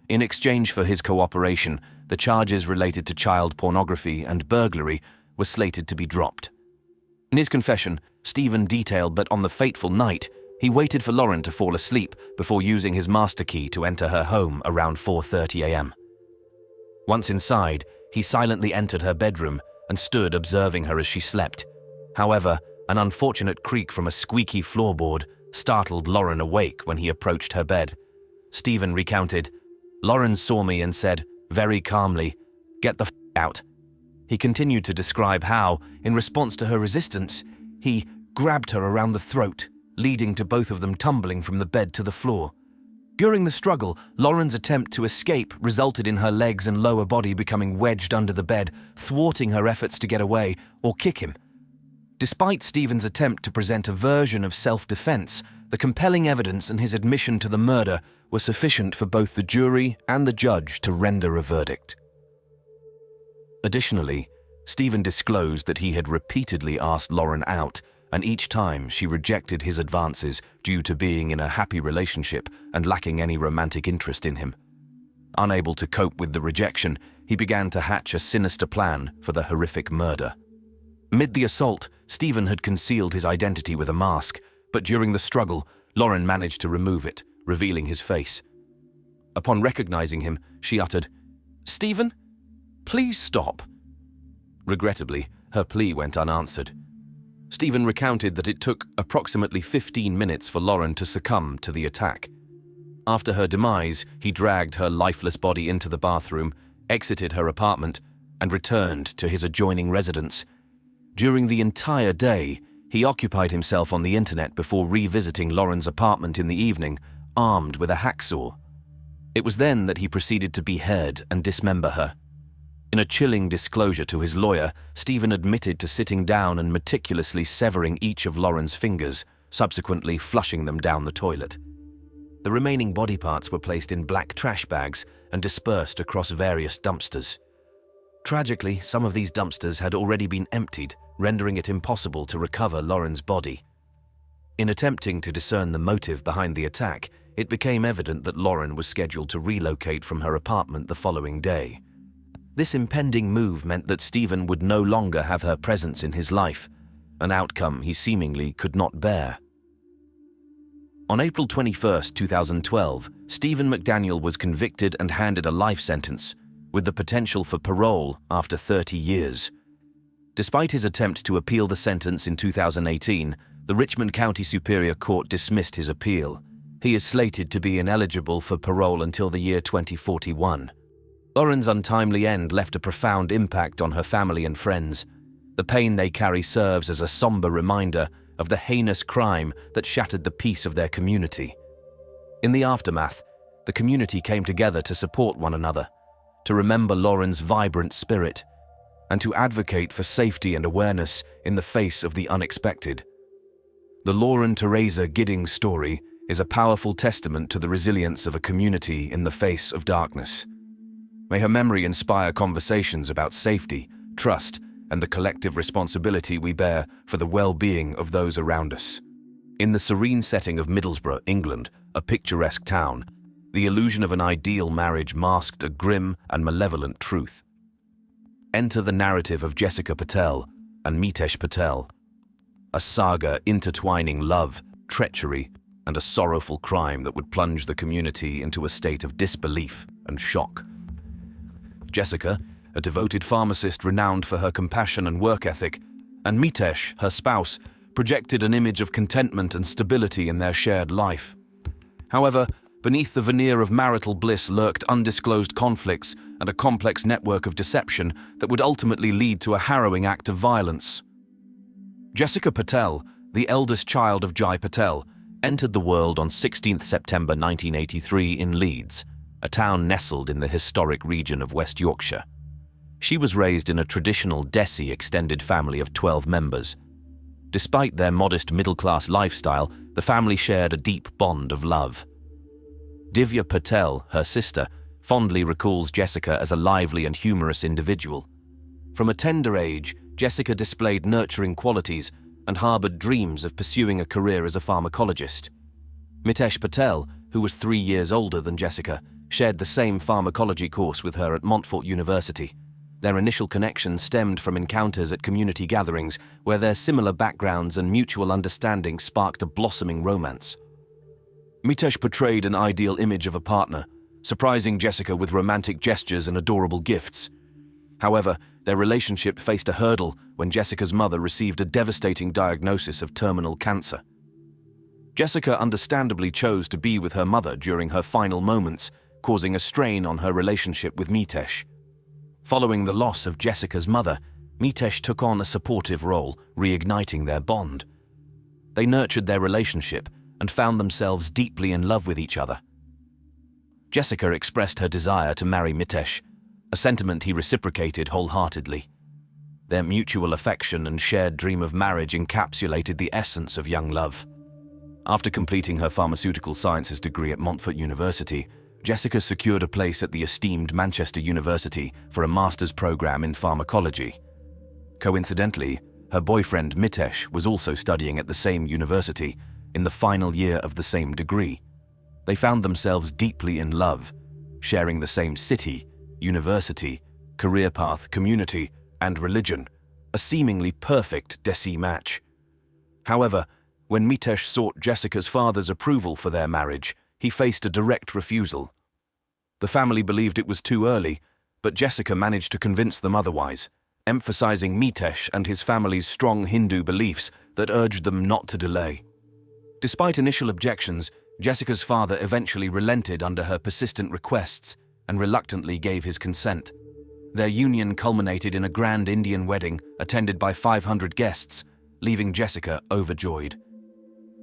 In exchange for his cooperation, the charges related to child pornography and burglary were slated to be dropped. In his confession, Stephen detailed that on the fateful night, he waited for Lauren to fall asleep before using his master key to enter her home around 4:30 a.m. Once inside, he silently entered her bedroom and stood observing her as she slept. However, an unfortunate creak from a squeaky floorboard startled Lauren awake when he approached her bed. Stephen recounted, "Lauren saw me and said, very calmly, 'Get the f*** out.' He continued to describe how, in response to her resistance, he grabbed her around the throat, leading to both of them tumbling from the bed to the floor. During the struggle, Lauren's attempt to escape resulted in her legs and lower body becoming wedged under the bed, thwarting her efforts to get away or kick him. Despite Stephen's attempt to present a version of self-defense, the compelling evidence and his admission to the murder were sufficient for both the jury and the judge to render a verdict. Additionally, Stephen disclosed that he had repeatedly asked Lauren out, and each time she rejected his advances due to being in a happy relationship and lacking any romantic interest in him. Unable to cope with the rejection, he began to hatch a sinister plan for the horrific murder. Amid the assault, Stephen had concealed his identity with a mask, but during the struggle, Lauren managed to remove it, revealing his face. Upon recognizing him, she uttered, "Stephen, please stop." Regrettably, her plea went unanswered. Stephen recounted that it took approximately 15 minutes for Lauren to succumb to the attack. After her demise, he dragged her lifeless body into the bathroom, exited her apartment, and returned to his adjoining residence. During the entire day, he occupied himself on the internet before revisiting Lauren's apartment in the evening, armed with a hacksaw. It was then that he proceeded to behead and dismember her. In a chilling disclosure to his lawyer, Stephen admitted to sitting down and meticulously severing each of Lauren's fingers, subsequently flushing them down the toilet. The remaining body parts were placed in black trash bags and dispersed across various dumpsters. Tragically, some of these dumpsters had already been emptied, rendering it impossible to recover Lauren's body. In attempting to discern the motive behind the attack, it became evident that Lauren was scheduled to relocate from her apartment the following day. This impending move meant that Stephen would no longer have her presence in his life, an outcome he seemingly could not bear. On April 21, 2012, Stephen McDaniel was convicted and handed a life sentence, with the potential for parole after 30 years. Despite his attempt to appeal the sentence in 2018, the Richmond County Superior Court dismissed his appeal. He is slated to be ineligible for parole until the year 2041. Lauren's untimely end left a profound impact on her family and friends. The pain they carry serves as a somber reminder of the heinous crime that shattered the peace of their community. In the aftermath, the community came together to support one another, to remember Lauren's vibrant spirit, and to advocate for safety and awareness in the face of the unexpected. The Lauren Teresa Giddings story is a powerful testament to the resilience of a community in the face of darkness. May her memory inspire conversations about safety, trust, and the collective responsibility we bear for the well-being of those around us. In the serene setting of Middlesbrough, England, a picturesque town, the illusion of an ideal marriage masked a grim and malevolent truth. Enter the narrative of Jessica Patel and Mitesh Patel, a saga intertwining love, treachery, and a sorrowful crime that would plunge the community into a state of disbelief and shock. Jessica, a devoted pharmacist renowned for her compassion and work ethic, and Mitesh, her spouse, projected an image of contentment and stability in their shared life. However, beneath the veneer of marital bliss lurked undisclosed conflicts and a complex network of deception that would ultimately lead to a harrowing act of violence. Jessica Patel, the eldest child of Jai Patel, entered the world on 16 September 1983 in Leeds, a town nestled in the historic region of West Yorkshire. She was raised in a traditional Desi extended family of 12 members. Despite their modest middle-class lifestyle, the family shared a deep bond of love. Divya Patel, her sister, fondly recalls Jessica as a lively and humorous individual. From a tender age, Jessica displayed nurturing qualities and harbored dreams of pursuing a career as a pharmacologist. Mitesh Patel, who was 3 years older than Jessica, shared the same pharmacology course with her at Montfort University. Their initial connection stemmed from encounters at community gatherings where their similar backgrounds and mutual understanding sparked a blossoming romance. Mitesh portrayed an ideal image of a partner, surprising Jessica with romantic gestures and adorable gifts. However, their relationship faced a hurdle when Jessica's mother received a devastating diagnosis of terminal cancer. Jessica understandably chose to be with her mother during her final moments, causing a strain on her relationship with Mitesh. Following the loss of Jessica's mother, Mitesh took on a supportive role, reigniting their bond. They nurtured their relationship and found themselves deeply in love with each other. Jessica expressed her desire to marry Mitesh, a sentiment he reciprocated wholeheartedly. Their mutual affection and shared dream of marriage encapsulated the essence of young love. After completing her pharmaceutical sciences degree at Montfort University, Jessica secured a place at the esteemed Manchester University for a master's program in pharmacology. Coincidentally, her boyfriend Mitesh was also studying at the same university in the final year of the same degree. They found themselves deeply in love, sharing the same city, university, career path, community, and religion, a seemingly perfect Desi match. However, when Mitesh sought Jessica's father's approval for their marriage, he faced a direct refusal. The family believed it was too early, but Jessica managed to convince them otherwise, emphasizing Mitesh and his family's strong Hindu beliefs that urged them not to delay. Despite initial objections, Jessica's father eventually relented under her persistent requests and reluctantly gave his consent. Their union culminated in a grand Indian wedding attended by 500 guests, leaving Jessica overjoyed.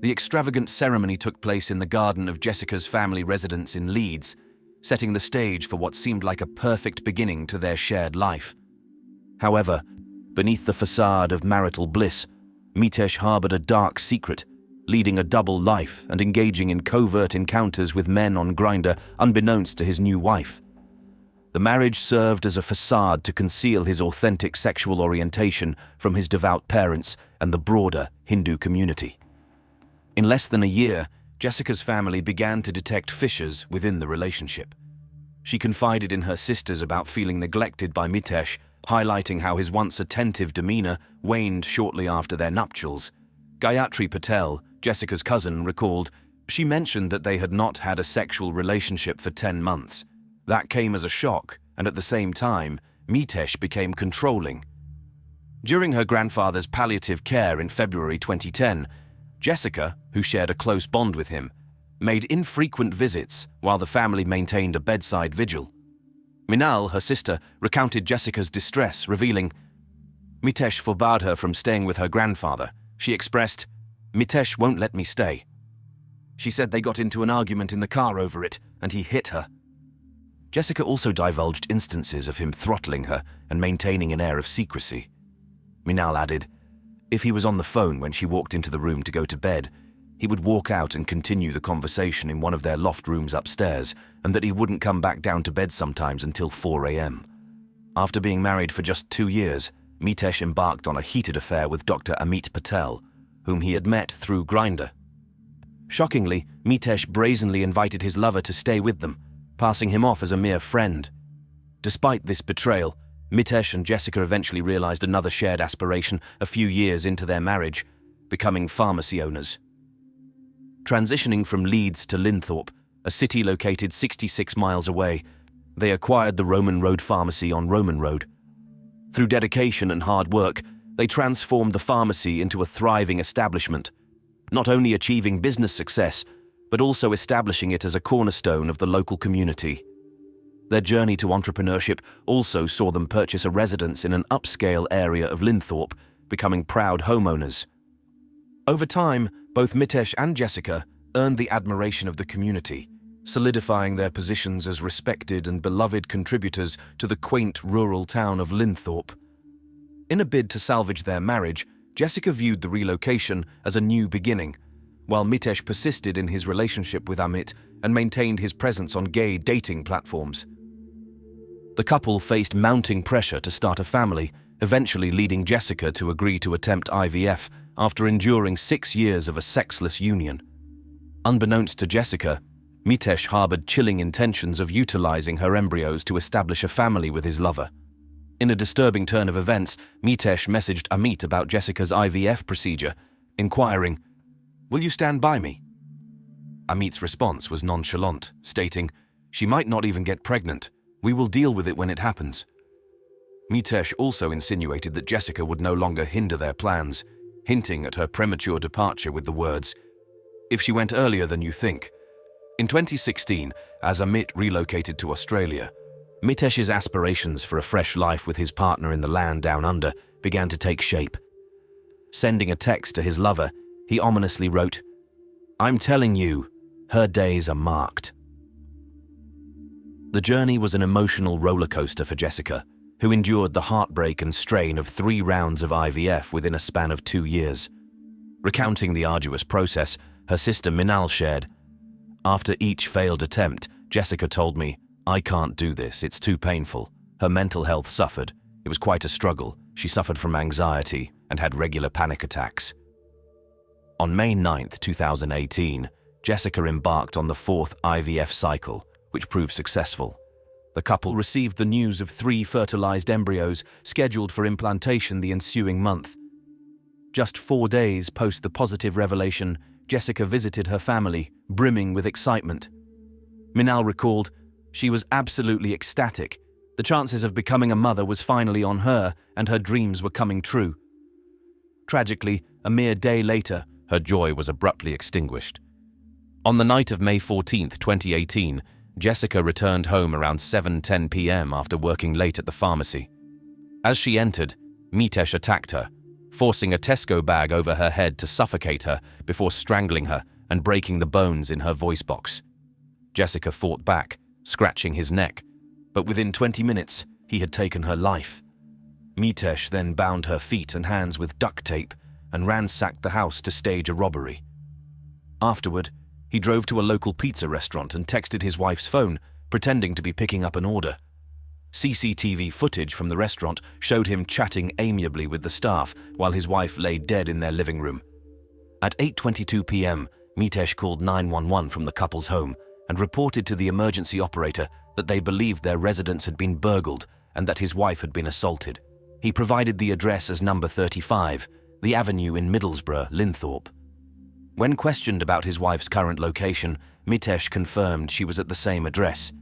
The extravagant ceremony took place in the garden of Jessica's family residence in Leeds, setting the stage for what seemed like a perfect beginning to their shared life. However, beneath the facade of marital bliss, Mitesh harbored a dark secret, leading a double life and engaging in covert encounters with men on Grindr unbeknownst to his new wife. The marriage served as a facade to conceal his authentic sexual orientation from his devout parents and the broader Hindu community. In less than a year, Jessica's family began to detect fissures within the relationship. She confided in her sisters about feeling neglected by Mitesh, highlighting how his once attentive demeanor waned shortly after their nuptials. Gayatri Patel, Jessica's cousin, recalled, "She mentioned that they had not had a sexual relationship for 10 months. That came as a shock, and at the same time, Mitesh became controlling." During her grandfather's palliative care in February 2010, Jessica, who shared a close bond with him, made infrequent visits while the family maintained a bedside vigil. Minal, her sister, recounted Jessica's distress, revealing, "Mitesh forbade her from staying with her grandfather. She expressed, 'Mitesh won't let me stay.' She said they got into an argument in the car over it, and he hit her." Jessica also divulged instances of him throttling her and maintaining an air of secrecy. Minal added, if he was on the phone when she walked into the room to go to bed, he would walk out and continue the conversation in one of their loft rooms upstairs, and that he wouldn't come back down to bed sometimes until 4 a.m. After being married for just 2 years, Mitesh embarked on a heated affair with Dr. Amit Patel, whom he had met through Grindr. Shockingly, Mitesh brazenly invited his lover to stay with them, passing him off as a mere friend. Despite this betrayal, Mitesh and Jessica eventually realized another shared aspiration a few years into their marriage, becoming pharmacy owners. Transitioning from Leeds to Linthorpe, a city located 66 miles away, they acquired the Roman Road Pharmacy on Roman Road. Through dedication and hard work, they transformed the pharmacy into a thriving establishment, not only achieving business success, but also establishing it as a cornerstone of the local community. Their journey to entrepreneurship also saw them purchase a residence in an upscale area of Linthorpe, becoming proud homeowners. Over time, both Mitesh and Jessica earned the admiration of the community, solidifying their positions as respected and beloved contributors to the quaint rural town of Linthorpe. In a bid to salvage their marriage, Jessica viewed the relocation as a new beginning, while Mitesh persisted in his relationship with Amit and maintained his presence on gay dating platforms. The couple faced mounting pressure to start a family, eventually leading Jessica to agree to attempt IVF after enduring 6 years of a sexless union. Unbeknownst to Jessica, Mitesh harbored chilling intentions of utilizing her embryos to establish a family with his lover. In a disturbing turn of events, Mitesh messaged Amit about Jessica's IVF procedure, inquiring, "Will you stand by me?" Amit's response was nonchalant, stating, "She might not even get pregnant. We will deal with it when it happens." Mitesh also insinuated that Jessica would no longer hinder their plans, hinting at her premature departure with the words, "If she went earlier than you think." In 2016, as Amit relocated to Australia, Mitesh's aspirations for a fresh life with his partner in the land down under began to take shape. Sending a text to his lover, he ominously wrote, "I'm telling you, her days are marked." The journey was an emotional roller coaster for Jessica, who endured the heartbreak and strain of 3 rounds of IVF within a span of 2 years. Recounting the arduous process, her sister Minal shared, "After each failed attempt, Jessica told me, 'I can't do this, it's too painful.' Her mental health suffered. It was quite a struggle. She suffered from anxiety and had regular panic attacks." On May 9, 2018, Jessica embarked on the 4th IVF cycle, which proved successful. The couple received the news of 3 fertilized embryos scheduled for implantation the ensuing month. Just 4 days post the positive revelation, Jessica visited her family, brimming with excitement. Minal recalled, "She was absolutely ecstatic. The chances of becoming a mother was finally on her, and her dreams were coming true." Tragically, a mere day later, her joy was abruptly extinguished. On the night of May 14, 2018, Jessica returned home around 7:10 p.m. after working late at the pharmacy. As she entered, Mitesh attacked her, forcing a Tesco bag over her head to suffocate her before strangling her and breaking the bones in her voice box. Jessica fought back, scratching his neck, but within 20 minutes, he had taken her life. Mitesh then bound her feet and hands with duct tape and ransacked the house to stage a robbery. Afterward, he drove to a local pizza restaurant and texted his wife's phone, pretending to be picking up an order. CCTV footage from the restaurant showed him chatting amiably with the staff while his wife lay dead in their living room. At 8:22 p.m., Mitesh called 911 from the couple's home and reported to the emergency operator that they believed their residence had been burgled and that his wife had been assaulted. He provided the address as number 35, the avenue in Middlesbrough, Linthorpe. When questioned about his wife's current location, Mitesh confirmed she was at the same address.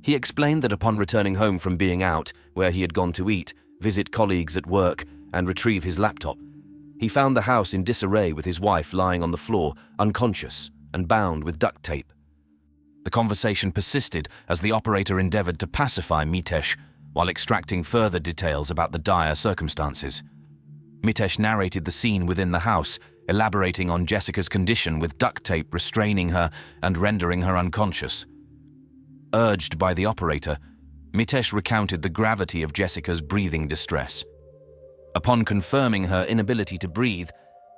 He explained that upon returning home from being out, where he had gone to eat, visit colleagues at work, and retrieve his laptop, he found the house in disarray with his wife lying on the floor, unconscious and bound with duct tape. The conversation persisted as the operator endeavored to pacify Mitesh while extracting further details about the dire circumstances. Mitesh narrated the scene within the house, elaborating on Jessica's condition with duct tape restraining her and rendering her unconscious. Urged by the operator, Mitesh recounted the gravity of Jessica's breathing distress. Upon confirming her inability to breathe,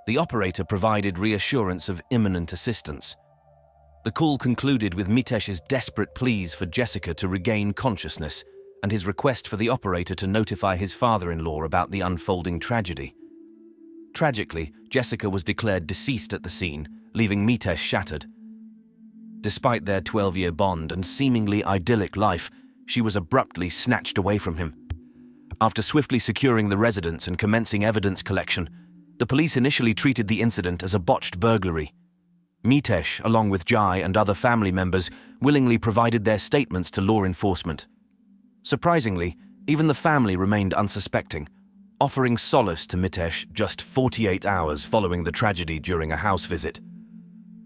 the operator provided reassurance of imminent assistance. The call concluded with Mitesh's desperate pleas for Jessica to regain consciousness and his request for the operator to notify his father-in-law about the unfolding tragedy. Tragically, Jessica was declared deceased at the scene, leaving Mitesh shattered. Despite their 12-year bond and seemingly idyllic life, she was abruptly snatched away from him. After swiftly securing the residence and commencing evidence collection, the police initially treated the incident as a botched burglary. Mitesh, along with Jai and other family members, willingly provided their statements to law enforcement. Surprisingly, even the family remained unsuspecting, offering solace to Mitesh just 48 hours following the tragedy during a house visit.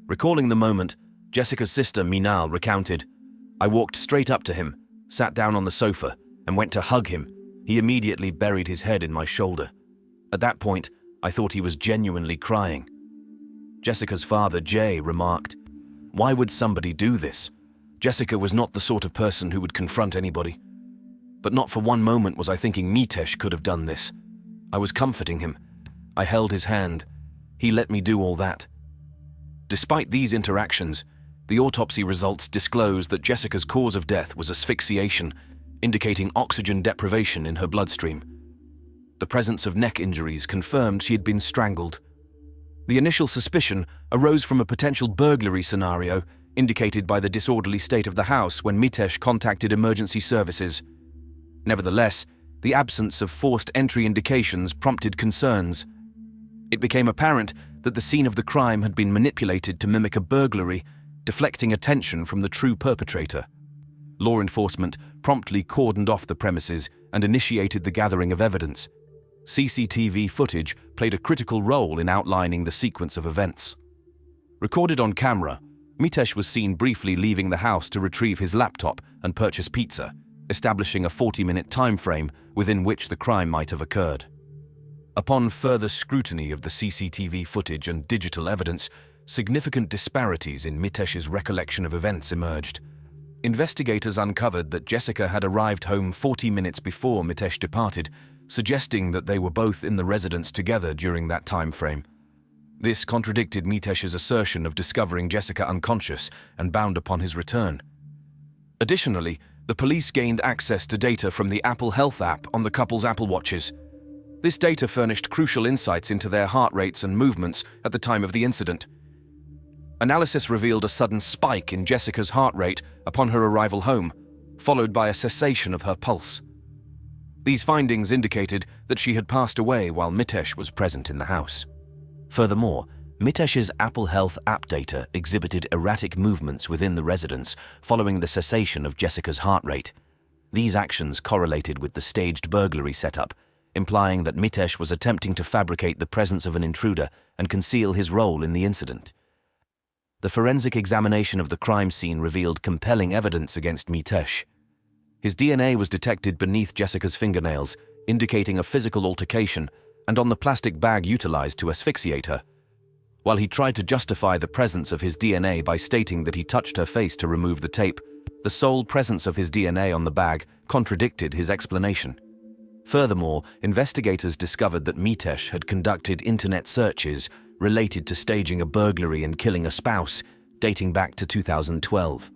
Recalling the moment, Jessica's sister Minal recounted, "I walked straight up to him, sat down on the sofa, and went to hug him. He immediately buried his head in my shoulder. At that point, I thought he was genuinely crying." Jessica's father, Jay, remarked, "Why would somebody do this? Jessica was not the sort of person who would confront anybody. But not for one moment was I thinking Mitesh could have done this. I was comforting him. I held his hand. He let me do all that." Despite these interactions, the autopsy results disclosed that Jessica's cause of death was asphyxiation, indicating oxygen deprivation in her bloodstream. The presence of neck injuries confirmed she had been strangled. The initial suspicion arose from a potential burglary scenario, indicated by the disorderly state of the house when Mitesh contacted emergency services. Nevertheless, the absence of forced entry indications prompted concerns. It became apparent that the scene of the crime had been manipulated to mimic a burglary, deflecting attention from the true perpetrator. Law enforcement promptly cordoned off the premises and initiated the gathering of evidence. CCTV footage played a critical role in outlining the sequence of events. Recorded on camera, Mitesh was seen briefly leaving the house to retrieve his laptop and purchase pizza, establishing a 40-minute time frame within which the crime might have occurred. Upon further scrutiny of the CCTV footage and digital evidence, significant disparities in Mitesh's recollection of events emerged. Investigators uncovered that Jessica had arrived home 40 minutes before Mitesh departed, suggesting that they were both in the residence together during that time frame. This contradicted Mitesh's assertion of discovering Jessica unconscious and bound upon his return. Additionally, the police gained access to data from the Apple Health app on the couple's Apple Watches. This data furnished crucial insights into their heart rates and movements at the time of the incident. Analysis revealed a sudden spike in Jessica's heart rate upon her arrival home, followed by a cessation of her pulse. These findings indicated that she had passed away while Mitesh was present in the house. Furthermore, Mitesh's Apple Health app data exhibited erratic movements within the residence following the cessation of Jessica's heart rate. These actions correlated with the staged burglary setup, implying that Mitesh was attempting to fabricate the presence of an intruder and conceal his role in the incident. The forensic examination of the crime scene revealed compelling evidence against Mitesh. His DNA was detected beneath Jessica's fingernails, indicating a physical altercation, and on the plastic bag utilized to asphyxiate her. While he tried to justify the presence of his DNA by stating that he touched her face to remove the tape, the sole presence of his DNA on the bag contradicted his explanation. Furthermore, investigators discovered that Mitesh had conducted internet searches related to staging a burglary and killing a spouse, dating back to 2012.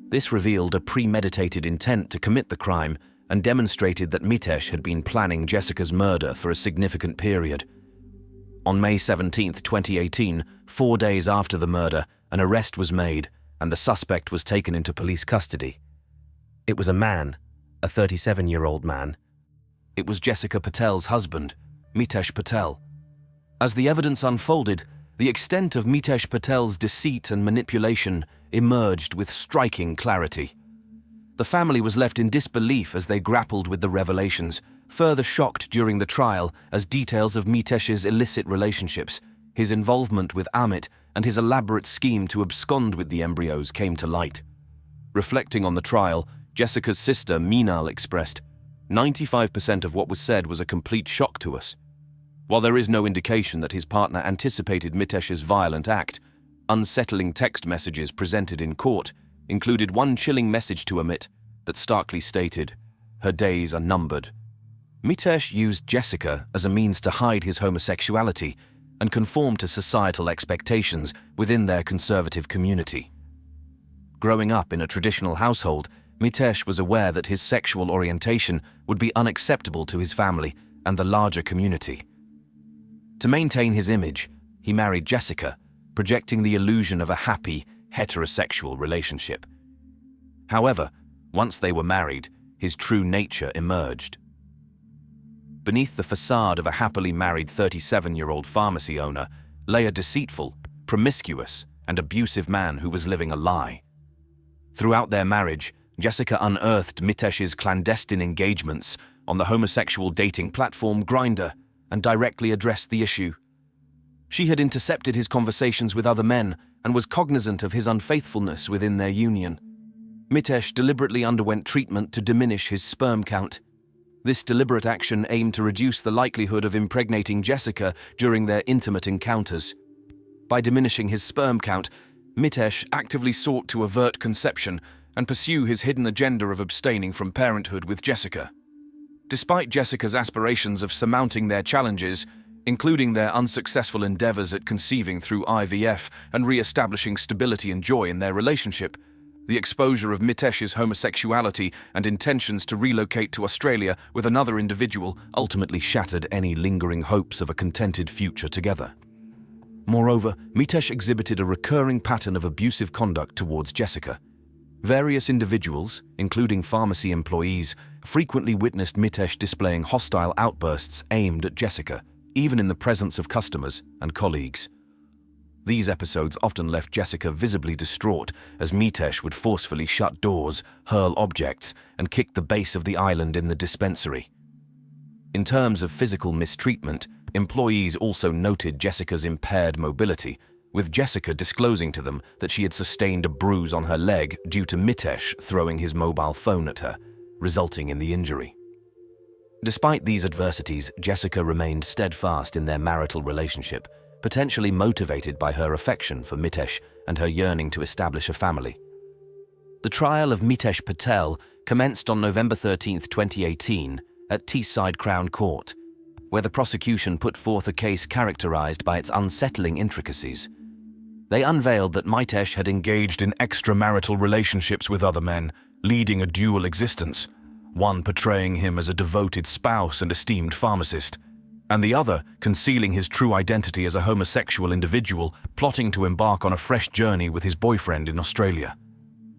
This revealed a premeditated intent to commit the crime and demonstrated that Mitesh had been planning Jessica's murder for a significant period. On May 17, 2018, 4 days after the murder, an arrest was made and the suspect was taken into police custody. It was a man, a 37-year-old man. It was Jessica Patel's husband, Mitesh Patel. As the evidence unfolded, the extent of Mitesh Patel's deceit and manipulation emerged with striking clarity. The family was left in disbelief as they grappled with the revelations, further shocked during the trial as details of Mitesh's illicit relationships, his involvement with Amit, and his elaborate scheme to abscond with the embryos came to light. Reflecting on the trial, Jessica's sister Meenal expressed, "95% of what was said was a complete shock to us." While there is no indication that his partner anticipated Mitesh's violent act, unsettling text messages presented in court included one chilling message to Amit that starkly stated, "Her days are numbered." Mitesh used Jessica as a means to hide his homosexuality and conform to societal expectations within their conservative community. Growing up in a traditional household, Mitesh was aware that his sexual orientation would be unacceptable to his family and the larger community. To maintain his image, he married Jessica, projecting the illusion of a happy, heterosexual relationship. However, once they were married, his true nature emerged. Beneath the facade of a happily married 37-year-old pharmacy owner lay a deceitful, promiscuous, and abusive man who was living a lie. Throughout their marriage, Jessica unearthed Mitesh's clandestine engagements on the homosexual dating platform Grindr and directly addressed the issue. She had intercepted his conversations with other men and was cognizant of his unfaithfulness within their union. Mitesh deliberately underwent treatment to diminish his sperm count. This deliberate action aimed to reduce the likelihood of impregnating Jessica during their intimate encounters. By diminishing his sperm count, Mitesh actively sought to avert conception and pursue his hidden agenda of abstaining from parenthood with Jessica. Despite Jessica's aspirations of surmounting their challenges, including their unsuccessful endeavors at conceiving through IVF and re-establishing stability and joy in their relationship, the exposure of Mitesh's homosexuality and intentions to relocate to Australia with another individual ultimately shattered any lingering hopes of a contented future together. Moreover, Mitesh exhibited a recurring pattern of abusive conduct towards Jessica. Various individuals, including pharmacy employees, frequently witnessed Mitesh displaying hostile outbursts aimed at Jessica, even in the presence of customers and colleagues. These episodes often left Jessica visibly distraught as Mitesh would forcefully shut doors, hurl objects, and kick the base of the island in the dispensary. In terms of physical mistreatment, employees also noted Jessica's impaired mobility, with Jessica disclosing to them that she had sustained a bruise on her leg due to Mitesh throwing his mobile phone at her, resulting in the injury. Despite these adversities, Jessica remained steadfast in their marital relationship, potentially motivated by her affection for Mitesh and her yearning to establish a family. The trial of Mitesh Patel commenced on November 13, 2018, at Teesside Crown Court, where the prosecution put forth a case characterized by its unsettling intricacies. They unveiled that Mitesh had engaged in extramarital relationships with other men, leading a dual existence, one portraying him as a devoted spouse and esteemed pharmacist, and the other concealing his true identity as a homosexual individual plotting to embark on a fresh journey with his boyfriend in Australia.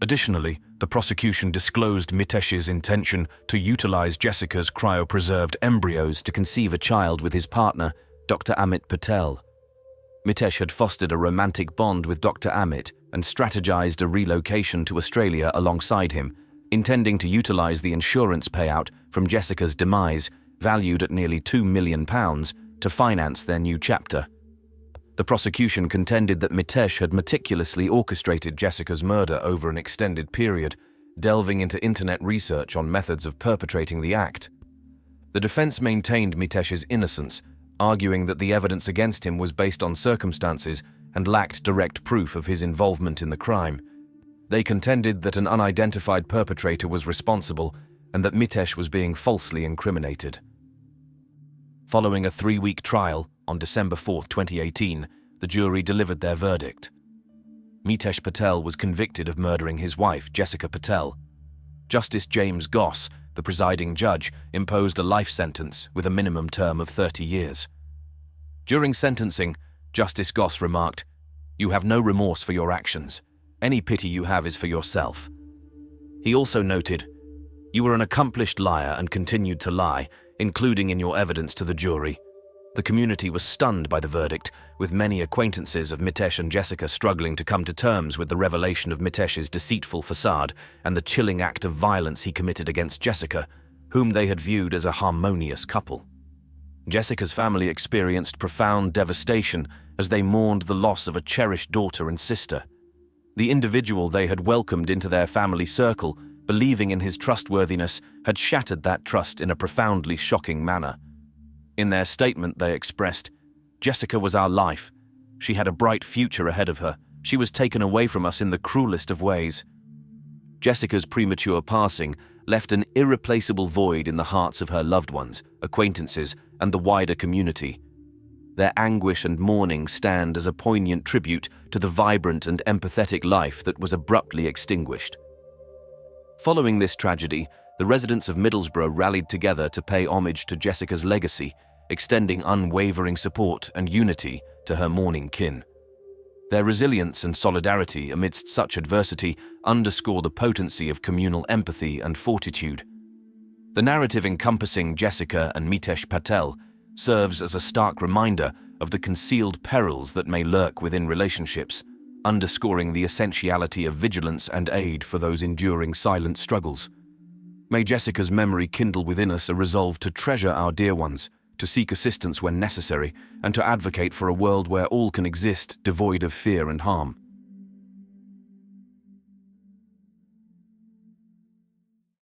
Additionally, the prosecution disclosed Mitesh's intention to utilize Jessica's cryopreserved embryos to conceive a child with his partner, Dr. Amit Patel. Mitesh had fostered a romantic bond with Dr. Amit and strategized a relocation to Australia alongside him, intending to utilize the insurance payout from Jessica's demise, valued at nearly £2 million, to finance their new chapter. The prosecution contended that Mitesh had meticulously orchestrated Jessica's murder over an extended period, delving into internet research on methods of perpetrating the act. The defense maintained Mitesh's innocence, arguing that the evidence against him was based on circumstances and lacked direct proof of his involvement in the crime. They contended that an unidentified perpetrator was responsible and that Mitesh was being falsely incriminated. Following a 3-week trial, on December 4, 2018, the jury delivered their verdict. Mitesh Patel was convicted of murdering his wife, Jessica Patel. Justice James Goss, the presiding judge, imposed a life sentence with a minimum term of 30 years. During sentencing, Justice Goss remarked, "You have no remorse for your actions. Any pity you have is for yourself." He also noted, "You were an accomplished liar and continued to lie, including in your evidence to the jury." The community was stunned by the verdict, with many acquaintances of Mitesh and Jessica struggling to come to terms with the revelation of Mitesh's deceitful facade and the chilling act of violence he committed against Jessica, whom they had viewed as a harmonious couple. Jessica's family experienced profound devastation as they mourned the loss of a cherished daughter and sister. The individual they had welcomed into their family circle, believing in his trustworthiness, had shattered that trust in a profoundly shocking manner. In their statement, they expressed, "Jessica was our life. She had a bright future ahead of her. She was taken away from us in the cruelest of ways." Jessica's premature passing left an irreplaceable void in the hearts of her loved ones, acquaintances, and the wider community. Their anguish and mourning stand as a poignant tribute to the vibrant and empathetic life that was abruptly extinguished. Following this tragedy, the residents of Middlesbrough rallied together to pay homage to Jessica's legacy, extending unwavering support and unity to her mourning kin. Their resilience and solidarity amidst such adversity underscore the potency of communal empathy and fortitude. The narrative encompassing Jessica and Mitesh Patel serves as a stark reminder of the concealed perils that may lurk within relationships, underscoring the essentiality of vigilance and aid for those enduring silent struggles. May Jessica's memory kindle within us a resolve to treasure our dear ones, to seek assistance when necessary, and to advocate for a world where all can exist devoid of fear and harm.